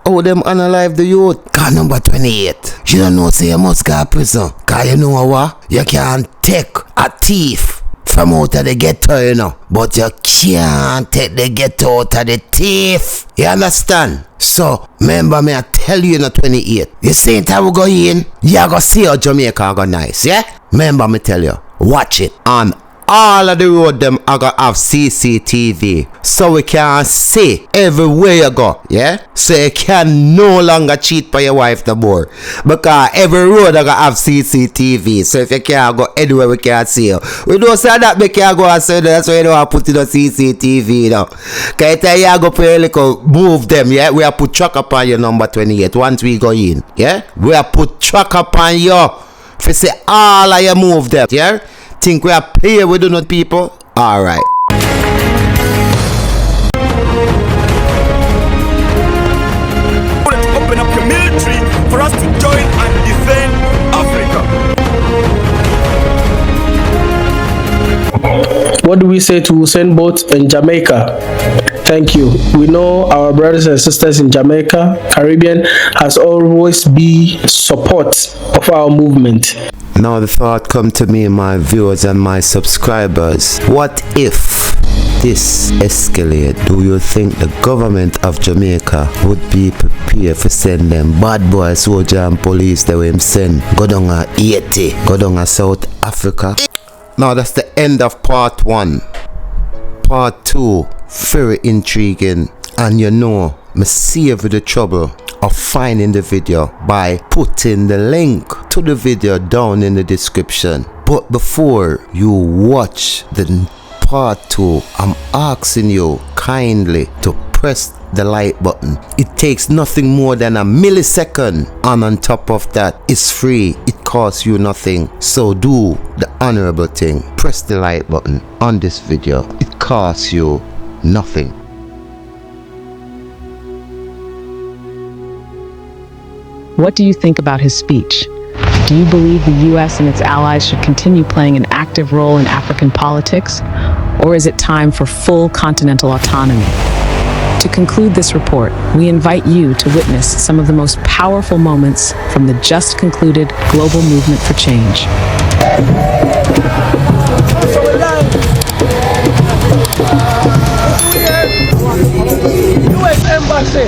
Oh, them unalive the youth. Cause number 28. You don't know say you must go to prison. Cause you know what? You can't take a thief from out of the ghetto, but you can't take the ghetto out of the thief. You understand? So, remember me, I tell you 28. You see it how we go in? You go see how Jamaica go nice, yeah? Remember me tell you, watch it. And all of the road them are gonna have CCTV, so we can see everywhere you go, yeah? So you can no longer cheat by your wife no more, because every road are gonna have CCTV. So if you can't go anywhere, we can't see you. We don't say that we can't go and say that's why you don't want to put in a CCTV now. Can you tell you go put a little move them, yeah? We have put track up on your number 28 once we go in, yeah? We have put track up on you if you say all of you move them, yeah? Think we are play with not people? Alright. Open up your military for us to join and defend Africa. what do we say to Usain Bolt in Jamaica? Thank you. We know our brothers and sisters in Jamaica, Caribbean, has always been support of our movement. Now the thought come to me, my viewers and my subscribers. What if this escalate? Do you think the government of Jamaica would be prepared for send them bad boy soldier and police that we send go down a Haiti, go down a South Africa? Now that's the end of part 1. Part 2, very intriguing, and you know, me save the trouble of finding the video by putting the link to the video down in the description. But before you watch the part 2, I'm asking you kindly to press the like button. It takes nothing more than a millisecond, and on top of that, it's free. It costs you nothing. So do the honorable thing. Press the like button on this video. It costs you nothing. What do you think about his speech? Do you believe the U.S. and its allies should continue playing an active role in African politics? Or is it time for full continental autonomy? To conclude this report, we invite you to witness some of the most powerful moments from the just concluded global movement for change. U.S. Embassy,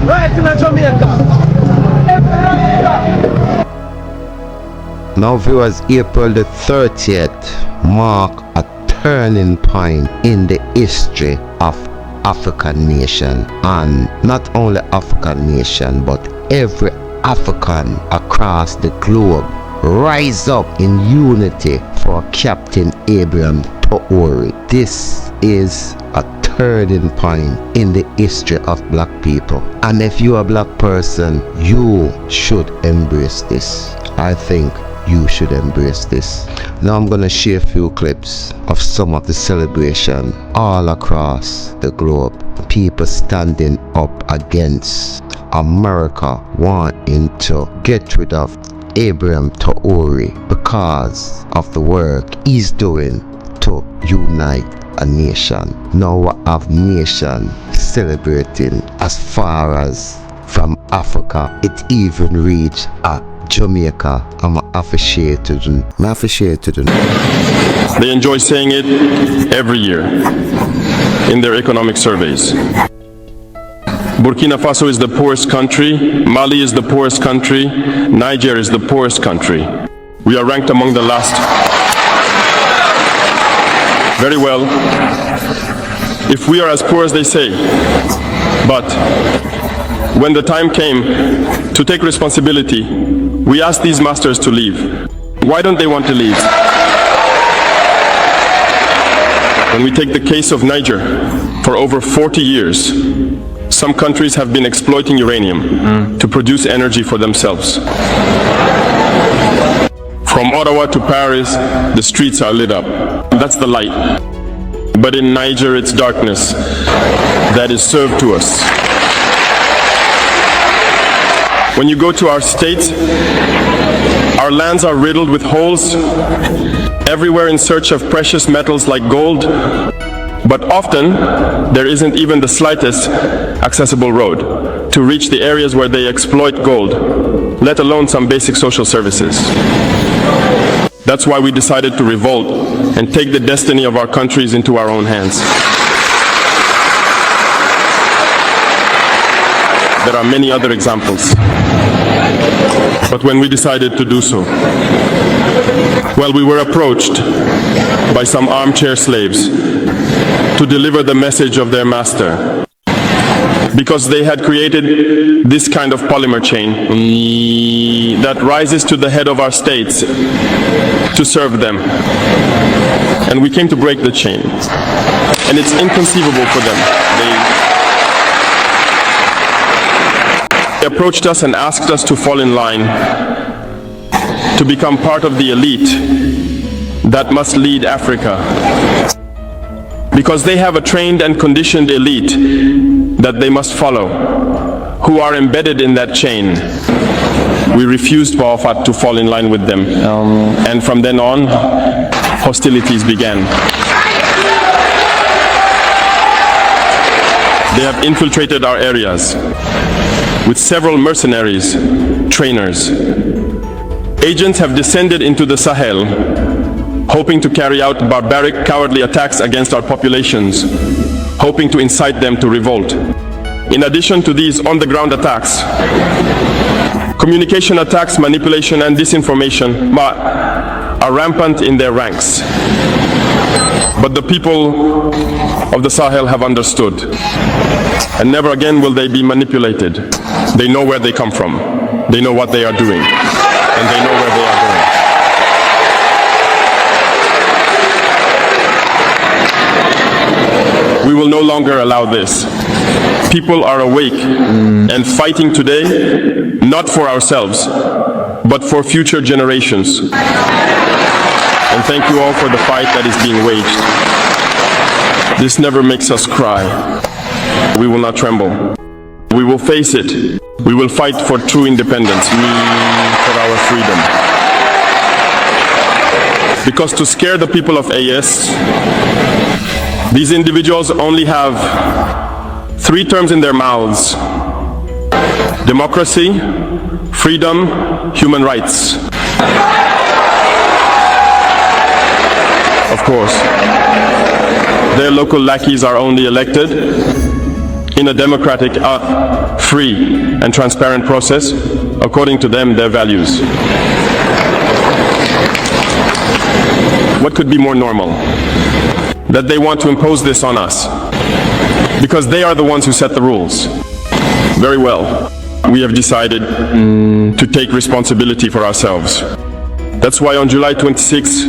right in Jamaica. Now viewers, April the 30th mark a turning point in the history of African nation, and not only African nation but every African across the globe rise up in unity for Captain Ibrahim Traore. This is a turning point in the history of black people, and if you are a black person, you should embrace this. I think you should embrace this. Now I'm gonna share a few clips of some of the celebration all across the globe. People standing up against America wanting to get rid of Ibrahim Traore because of the work he's doing to unite a nation. Now we have nation celebrating as far as from Africa. It even reached Jamaica. I'm appreciated. They enjoy saying it every year in their economic surveys. Burkina Faso is the poorest country, Mali is the poorest country, Niger is the poorest country. We are ranked among the last. Very well, if we are as poor as they say, but when the time came to take responsibility, we asked these masters to leave. Why don't they want to leave? When we take the case of Niger, for over 40 years, some countries have been exploiting uranium to produce energy for themselves. From Ottawa to Paris, the streets are lit up. That's the light. But in Niger, it's darkness that is served to us. When you go to our states, our lands are riddled with holes, everywhere in search of precious metals like gold, but often there isn't even the slightest accessible road to reach the areas where they exploit gold, let alone some basic social services. That's why we decided to revolt and take the destiny of our countries into our own hands. There are many other examples. But when we decided to do so, well, we were approached by some armchair slaves to deliver the message of their master, because they had created this kind of polymer chain that rises to the head of our states to serve them. And we came to break the chain. And it's inconceivable for them. They approached us and asked us to fall in line, to become part of the elite that must lead Africa. Because they have a trained and conditioned elite that they must follow, who are embedded in that chain. We refused to fall in line with them. And from then on, hostilities began. They have infiltrated our areas with several mercenaries, trainers. Agents have descended into the Sahel, hoping to carry out barbaric, cowardly attacks against our populations, hoping to incite them to revolt. In addition to these on-the-ground attacks, communication attacks, manipulation, and disinformation are rampant in their ranks. But the people of the Sahel have understood, and never again will they be manipulated. They know where they come from, they know what they are doing, and they know where they are going. We will no longer allow this. People are awake and fighting today, not for ourselves, but for future generations. And thank you all for the fight that is being waged. This never makes us cry. We will not tremble. We will face it. We will fight for true independence, for our freedom. Because to scare the people of AS, these individuals only have 3 terms in their mouths: democracy, freedom, human rights. Of course, their local lackeys are only elected in a democratic, free and transparent process, according to them, their values. What could be more normal? That they want to impose this on us, because they are the ones who set the rules. Very well, we have decided to take responsibility for ourselves. That's why on July 26,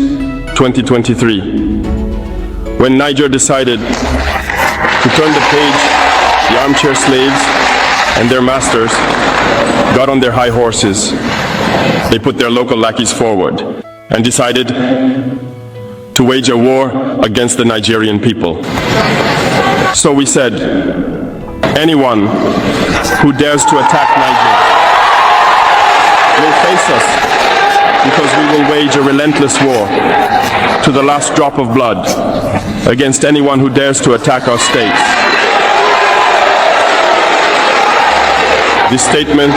2023, when Niger decided to turn the page, the armchair slaves and their masters got on their high horses. They put their local lackeys forward and decided to wage a war against the Nigerian people. So we said, anyone who dares to attack Niger will face us, because we will wage a relentless war to the last drop of blood against anyone who dares to attack our state. This statement,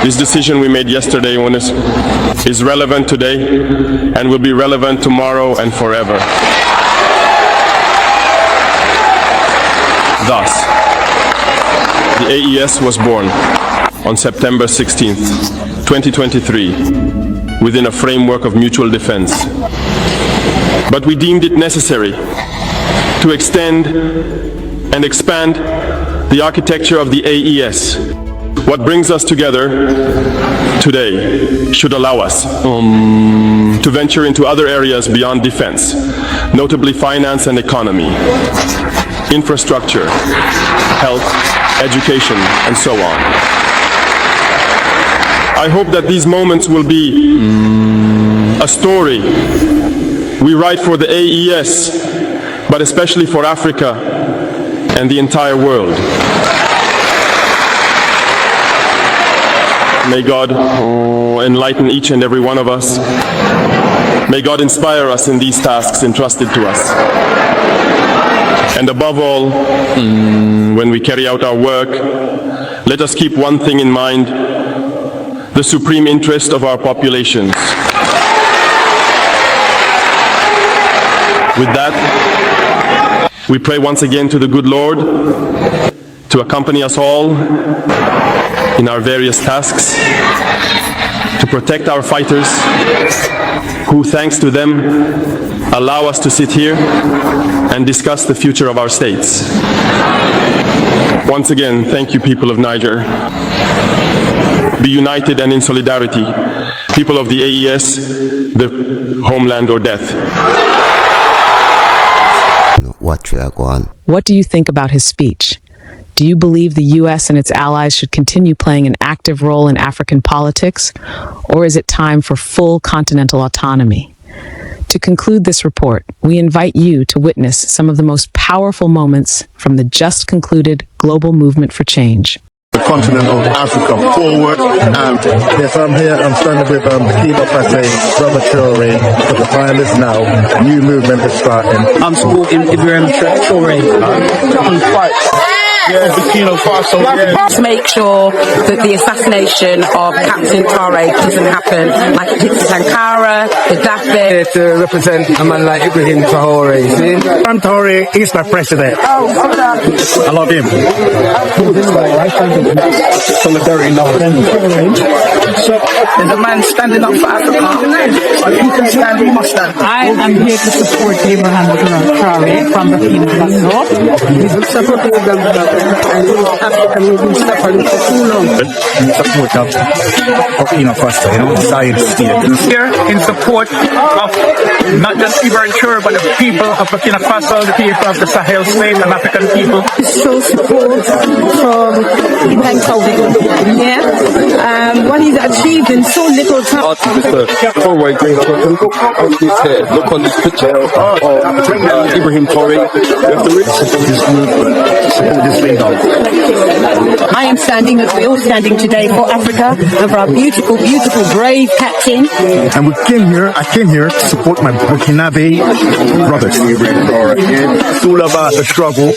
this decision we made yesterday, is relevant today and will be relevant tomorrow and forever. Thus, the AES was born on September 16th, 2023, within a framework of mutual defense. But we deemed it necessary to extend and expand the architecture of the AES. What brings us together today should allow us to venture into other areas beyond defense, notably finance and economy, infrastructure, health, education, and so on. I hope that these moments will be a story we write for the AES, but especially for Africa and the entire world. May God enlighten each and every one of us. May God inspire us in these tasks entrusted to us. And above all, when we carry out our work, let us keep one thing in mind: the supreme interest of our populations. With that, we pray once again to the good Lord to accompany us all in our various tasks, to protect our fighters, who, thanks to them, allow us to sit here and discuss the future of our states. Once again, thank you, people of Niger. Be united and in solidarity, people of the AES, the homeland or death. What do you think about his speech? Do you believe the U.S. and its allies should continue playing an active role in African politics, or is it time for full continental autonomy? To conclude this report, we invite you to witness some of the most powerful moments from the just concluded global movement for change. the continent of Africa forward. Yes, I'm here. I'm standing with Burkina Faso, Brother Traore, because the time is now. A new movement is starting. I'm supporting Ibrahim Traore. On fight. Yeah, Burkina Faso. To make sure that the assassination of Captain Traore doesn't happen, like it did to Sankara, Gaddafi. To represent a man like Ibrahim Traore. Traore is my president. I love him. Solidarity now. There's a man standing up for Africa. You can stand, we must stand. I am here to support Ibrahim Traore from Burkina Faso. He's supporting them. African movement suffering for too long. Support of Burkina Faso, you know, science state. Here in support of not just Ibrahim Traore, but the people of Burkina Faso, the people of the Sahel state and African people. So support from Ibrahim Traore. Yeah. What he's achieved in so little time. Look on this picture of Ibrahim Traore. You have to really support this movement, support this leader. I am standing, as we're all standing today, for Africa and for our beautiful, beautiful, brave captain. And I came here to support my Burkinabe brothers. It's all about the struggle.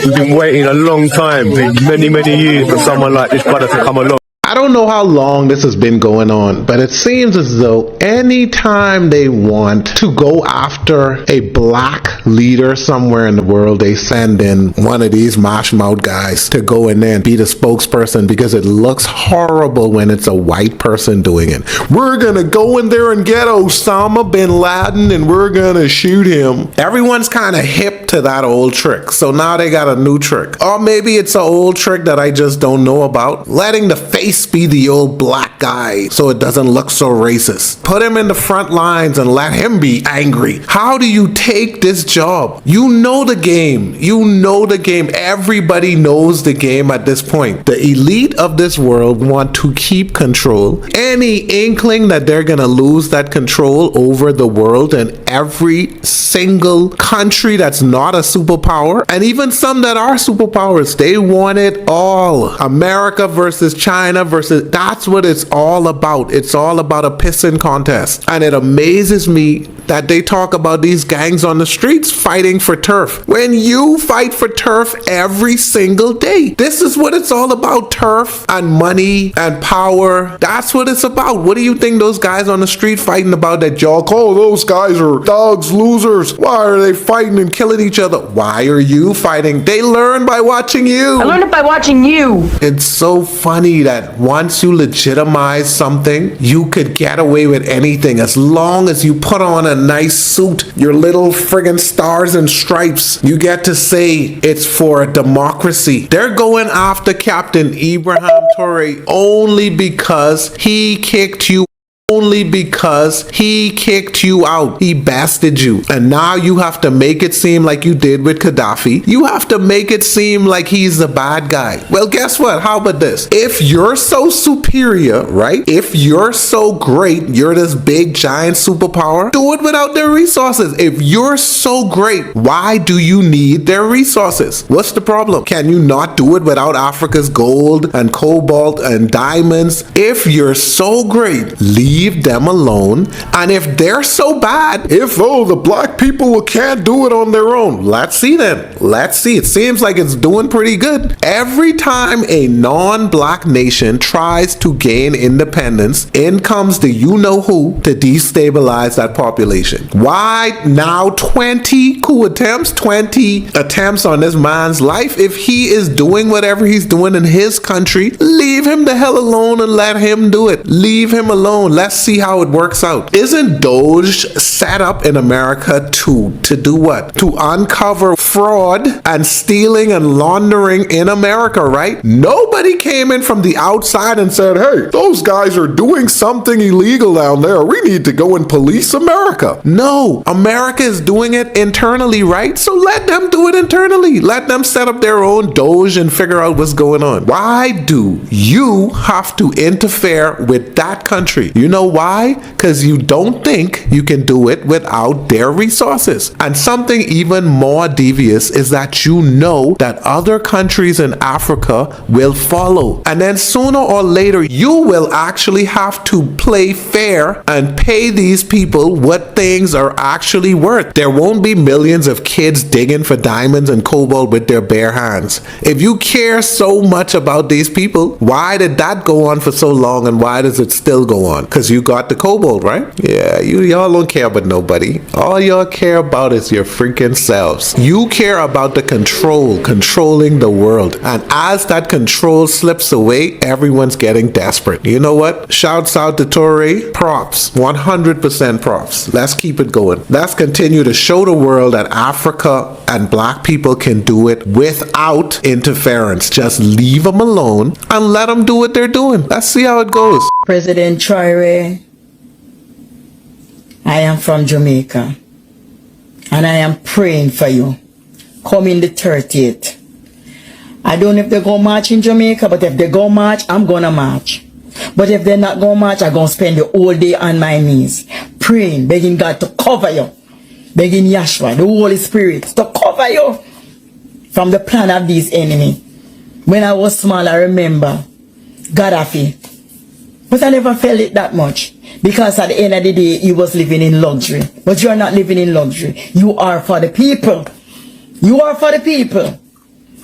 We've been waiting a long time, many years for someone like this brother to come along. I don't know how long this has been going on, but it seems as though anytime they want to go after a black leader somewhere in the world, they send in one of these mouth guys to go in there and be the spokesperson, because it looks horrible when it's a white person doing it. We're gonna go in there and get Osama bin Laden and we're gonna shoot him. Everyone's kind of hip to that old trick, so now they got a new trick. Or maybe it's an old trick that I just don't know about. Letting the face be the old black guy so it doesn't look so racist. Put him in the front lines and let him be angry. How do you take this job? You know the game. You know the game. Everybody knows the game at this point. The elite of this world want to keep control. Any inkling that they're gonna lose that control over the world and every single country that's not a superpower, and even some that are superpowers, they want it all. America versus China versus, that's what it's all about. It's all about a pissing contest. And it amazes me that they talk about these gangs on the streets fighting for turf when you fight for turf every single day. This is what it's all about: turf and money and power. That's what it's about. What do you think those guys on the street fighting about that y'all call those guys are dogs, losers? Why are they fighting and killing each other? Why are you fighting? They learn by watching you. I learned it by watching you. It's so funny that once you legitimize something, you could get away with anything as long as you put on a nice suit, your little friggin' stars and stripes. You get to say it's for a democracy. They're going after Captain Ibrahim Traore only because he kicked you. Only because he kicked you out. He bested you. And now you have to make it seem like you did with Gaddafi. You have to make it seem like he's the bad guy. Well, guess what? How about this? If you're so superior, right? If you're so great, you're this big giant superpower, do it without their resources. If you're so great, why do you need their resources? What's the problem? Can you not do it without Africa's gold and cobalt and diamonds? If you're so great, leave them alone. And if they're so bad, if the black people can't do it on their own, let's see then. Let's see. It seems like it's doing pretty good. Every time a non-black nation tries to gain independence, in comes the you-know-who to destabilize that population. Why now 20 coup attempts, 20 attempts on this man's life? If he is doing whatever he's doing in his country, leave him the hell alone and let him do it. Leave him alone. Let's see how it works out. Isn't Doge set up in America to do what? To uncover fraud and stealing and laundering in America, right? Nobody came in from the outside and said, hey, those guys are doing something illegal down there. We need to go and police America. No, America is doing it internally, right? So let them do it internally. Let them set up their own Doge and figure out what's going on. Why do you have to interfere with that country? You know know why? Because you don't think you can do it without their resources. And something even more devious is that you know that other countries in Africa will follow. And then sooner or later, you will actually have to play fair and pay these people what things are actually worth. There won't be millions of kids digging for diamonds and cobalt with their bare hands. If you care so much about these people, why did that go on for so long, and why does it still go on? Because you got the cobalt, right? Yeah, y'all don't care about nobody. All y'all care about is your freaking selves. You care about the controlling the world. And as that control slips away, everyone's getting desperate. You know what? Shouts out to Traore. Props. 100% props. Let's keep it going. Let's continue to show the world that Africa and black people can do it without interference. Just leave them alone and let them do what they're doing. Let's see how it goes. President Traore, I am from Jamaica and I am praying for you. Come in the 30th. I don't know if they go march in Jamaica, but if they go march, I'm gonna march. But if they're not gonna march, I'm gonna spend the whole day on my knees, praying, begging God to cover you, begging Yahshua, the Holy Spirit, to cover you from the plan of these enemies. When I was small, I remember Gaddafi, but I never felt it that much, because at the end of the day, he was living in luxury. But you are not living in luxury. You are for the people. You are for the people.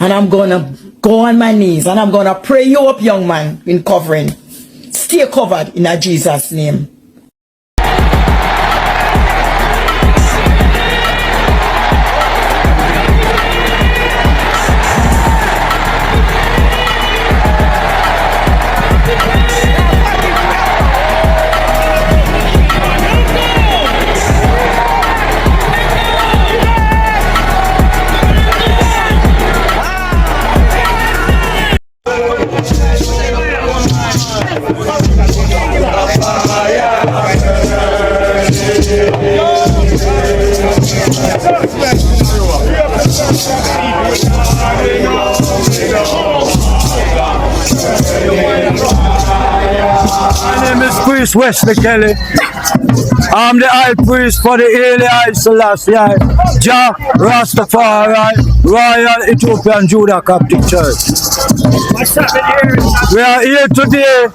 And I'm gonna go on my knees and I'm gonna pray you up, young man, in covering. Stay covered in Jesus' name. My name is Priest Wesley Kelly. I'm the high priest for the Eli Selassie, Jah Rastafari, Royal Ethiopian Judah Coptic Church. We are here today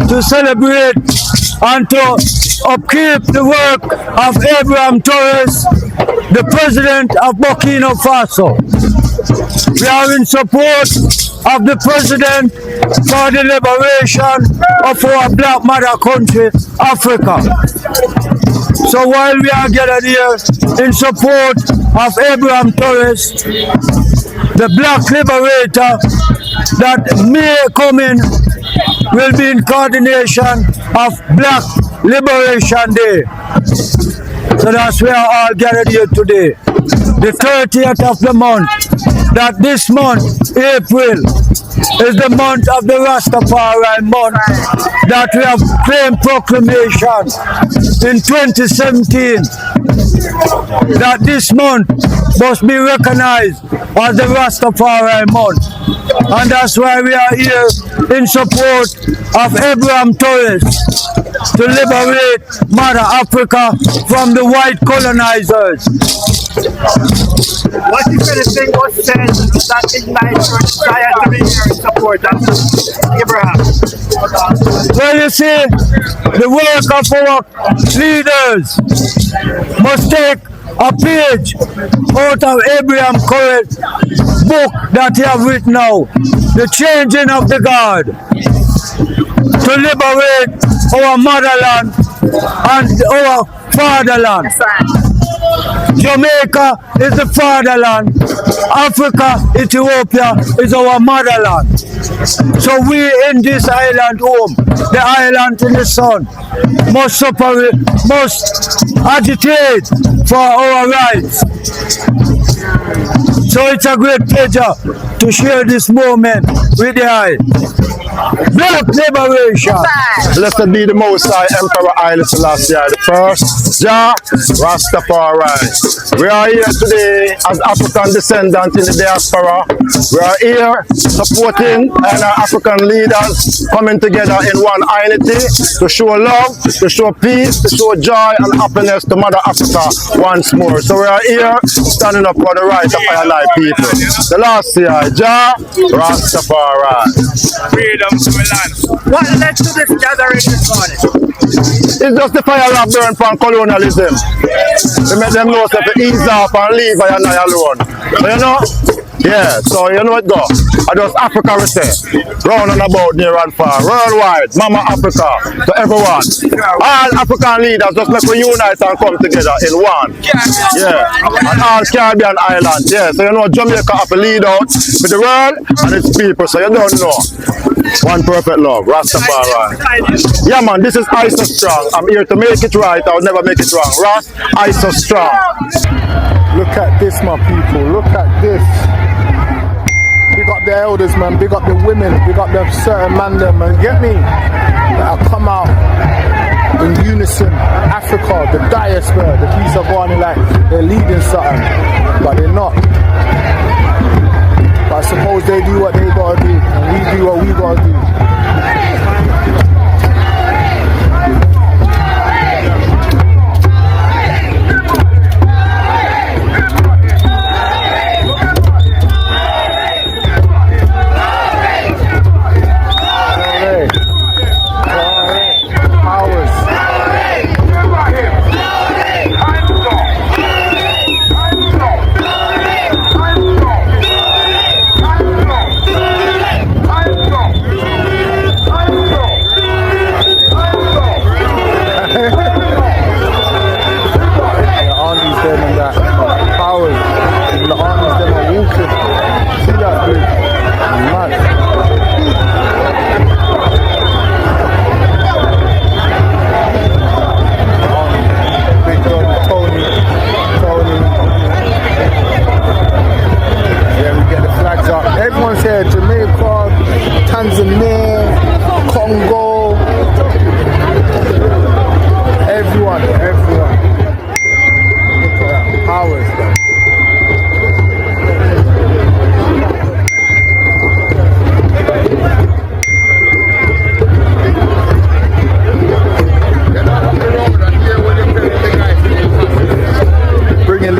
to celebrate and to upkeep the work of Ibrahim Torres, the president of Burkina Faso. We are in support of the president for the liberation of our black mother country, Africa. So while we are gathered here in support of Ibrahim Torres, the black liberator that may come in will be in coordination of Black Liberation Day. So that's why we are all gathered here today. The 30th of the month, that this month, April, is the month of the Rastafari month, that we have claimed proclamation in 2017, that this month must be recognized as the Rastafari month. And that's why we are here in support of Ibrahim Torres to liberate Mother Africa from the white colonizers. What if anything was said that ignites your desire to be here in support of Ibrahim? Well, you see, the work of our leaders must take a page out of Abraham Corrett's book that he have written now, The Changing of the Guard, to liberate our motherland and our fatherland. Jamaica is the fatherland. Africa, Ethiopia is our motherland. So we in this island home, the island in the sun, must separate, must agitate for our rights. So it's a great pleasure to share this moment with the eye. Black liberation. Blessed be the Most High Emperor Haile Selassie the First, Jah Rastafari. We are here today as African descendants in the diaspora. We are here supporting our African leaders coming together in one unity to show love, to show peace, to show joy and happiness to Mother Africa once more. So we are here standing up for the right of our life people. The last year, Jah Rastafari. Freedom to the land. What led to this gathering this morning? It's just the fire that burn from colonialism. To make them know that to ease off and leave I alone. So you know? Yeah, so you know it go. I just Africa we say. Round and about near and far. Worldwide, Mama Africa, to everyone. All African leaders just make we unite and come together in one. Yeah. And all Caribbean islands. Yeah. So you know Jamaica have to lead out for the world and its people. So you don't know. One perfect love, Rastafari. Yeah man, this is I So Strong. I'm here to make it right. I'll never make it wrong. Rast, I So Strong. Look at this, my people. Look at this. Big up the elders, man. Big up the women. Big up the certain man, them, man. Get me? That come out in unison. Africa, the diaspora, the piece of one, like they're leading something, but they're not. But I suppose they do what they gotta do, and we do what we gotta do.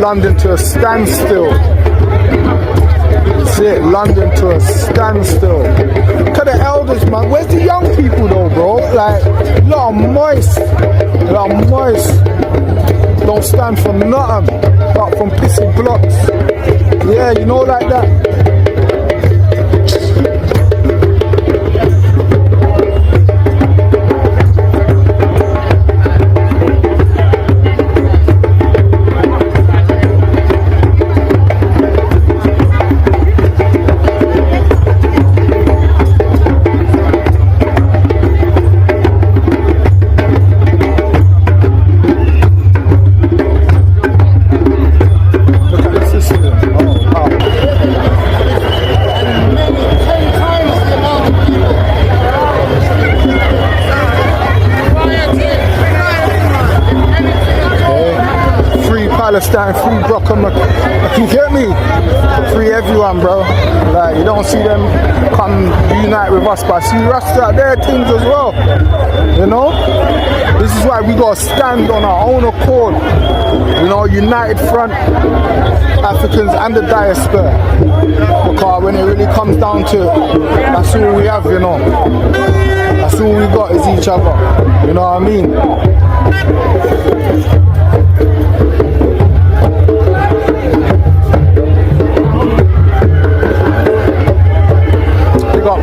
London to a standstill. That's it, London to a standstill. Look at the elders, man. Where's the young people though, bro? Like, lot of moist. Lot of moist. Don't stand for nothing apart from pissing blocks. Yeah, you know, like that. Palestine, free Brooklyn, you get me? Free everyone, bro. Like, you don't see them come unite with us, but I see Rasta out there things as well. You know? This is why we gotta stand on our own accord. You know, united front, Africans and the diaspora. Because when it really comes down to it, that's all we have, you know. That's all we got is each other. You know what I mean?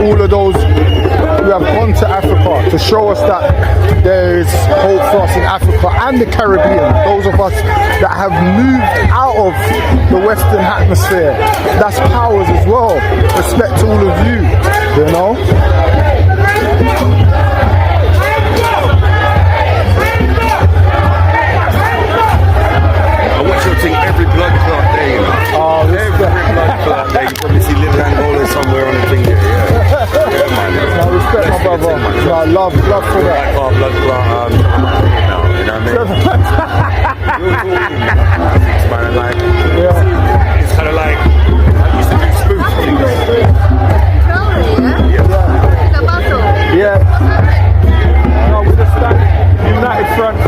All of those who have gone to Africa to show us that there is hope for us in Africa and the Caribbean. Those of us that have moved out of the Western atmosphere. That's powers as well. Respect to all of you, you know. I watch your thing every blood clot there, you know. Oh, every blood clot there. You probably see Little Angola somewhere on the thing there, yeah. Yeah, man. respect, my brother. No, love for that. Like our blood clot, you know what I mean? It's kind of like, it's kind of like, I used to do spoofs for you guys. Yeah. No, we just stand united front.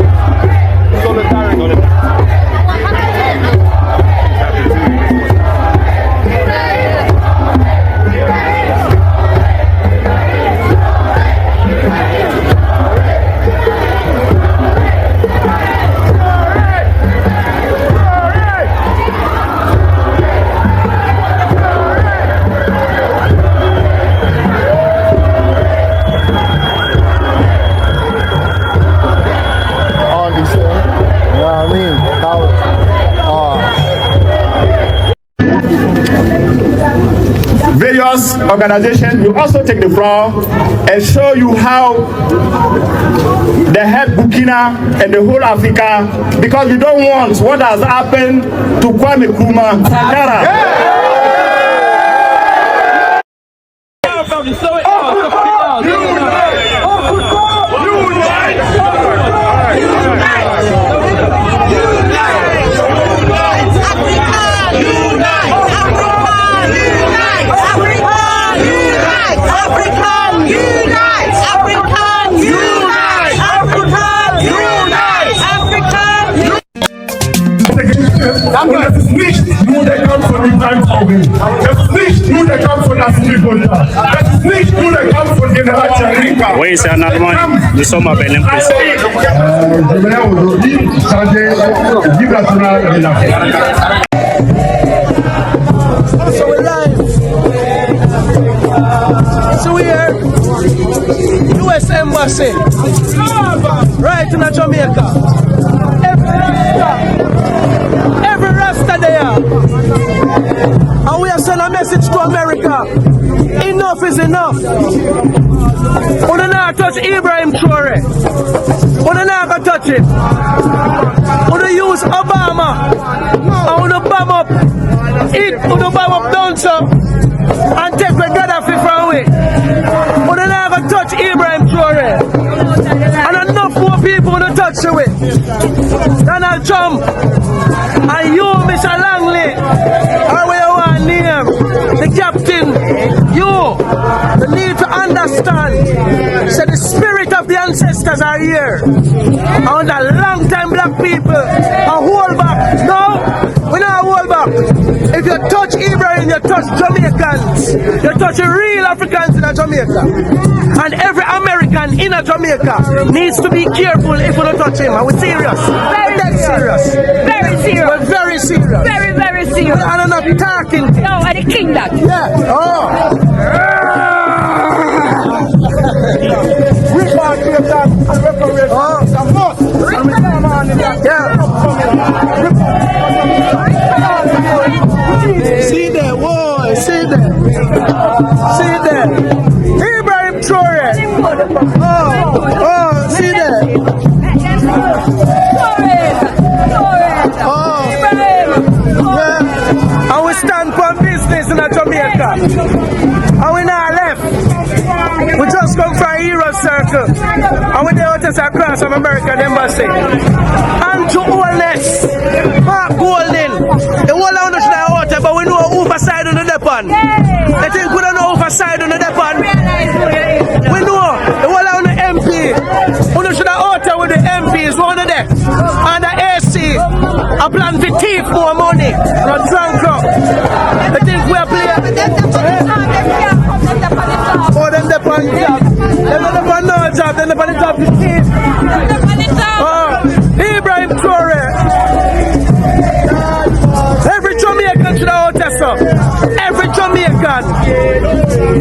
Solidarity. Various organizations will also take the floor and show you how they help Burkina and the whole Africa, because we don't want what has happened to Kwame Nkrumah. Das ist nicht nur der Kampf von den Kleinaugen. Das ist nicht nur der Kampf von Asylgründer. Das ist nicht nur der Kampf von General Charinka. Oui, c'est en Allemagne. Nous sommes à Berlin. Je voulais aujourd'hui changer le guide national de l'Afrique. So we're live. So we're here. US Embassy. Right in Jamaica. Every Rasta there. And we have sent a message to America. Enough is enough. We don't have to touch Ibrahim Traore. We don't have to touch him. We don't use Obama. And we don't bomb up it. We don't bomb up down so and take the Gaddafi from away. We don't have to touch Ibrahim Traore. And enough more people to touch away. Donald Trump and you, Mr. Langley, or where you want to name, the captain, you need to understand, so the spirit of the ancestors are here. And the long time black people are hold back. No, we don't hold back. If you touch Ibrahim, you touch Jamaicans. You touch real Africans in Jamaica. And every American in Jamaica needs to be careful if you don't touch him. Are we serious? Very serious. Very serious. We're very serious. Very, very serious. I'm not talking. No, I the king that. Yeah. Oh. See there, boy, see there. See there. Ibrahim Traore. Oh, see there. Oh, yeah. And we stand for business in Jamaica. And we not left. We just come from a hero circle. And we there just across from American Embassy. And to Holness, Mark Golden. The whole of us are out there, but we know overside on the depon. I think we don't know overside on the depon. We know the whole of the MP. We should have out there with the MPs, one of them. And the AC, a plan to thief more money. Not drunk up. I think we are playing. Oh, them the pan job. Them the pan no job. Them the pan job to thief. Ibrahim Traore. Every Jamaican should have out there, sir. Every Jamaican.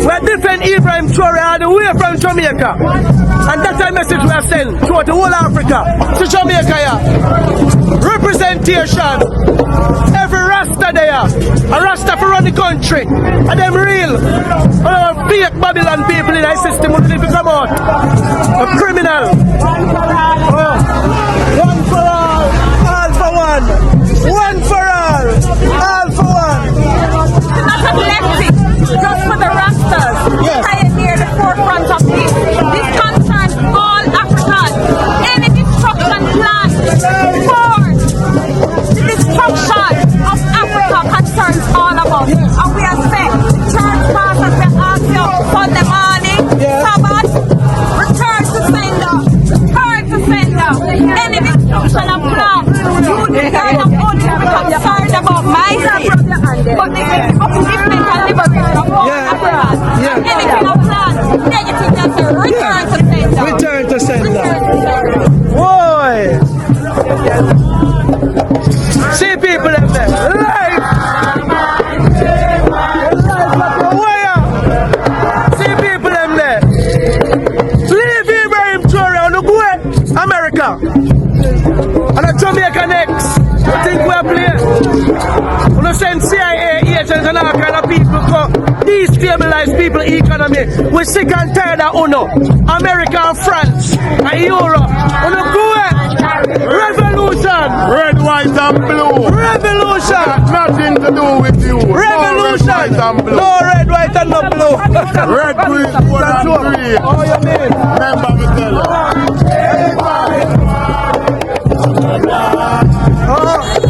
We defend Ibrahim Traore all the way from Jamaica. And that's a message we have sent throughout the whole Africa. To Jamaica, yeah. Representation. Every Rasta there. A Rasta for run the country. And them real. Fake Babylon people in the system who need to come out. A criminal. One for all for one. One for all for one. Not a collective, just for the Rastas. Yes. Pioneer the forefront of the destabilize people economy. We're sick and tired of UNO. America and France and Europe. UNO go ahead. Revolution. Red, white, and blue. Revolution. Nothing to do with you. Revolution. No red, white, and no blue. Red, green, gold, and green. Oh, you mean? Remember me tell you.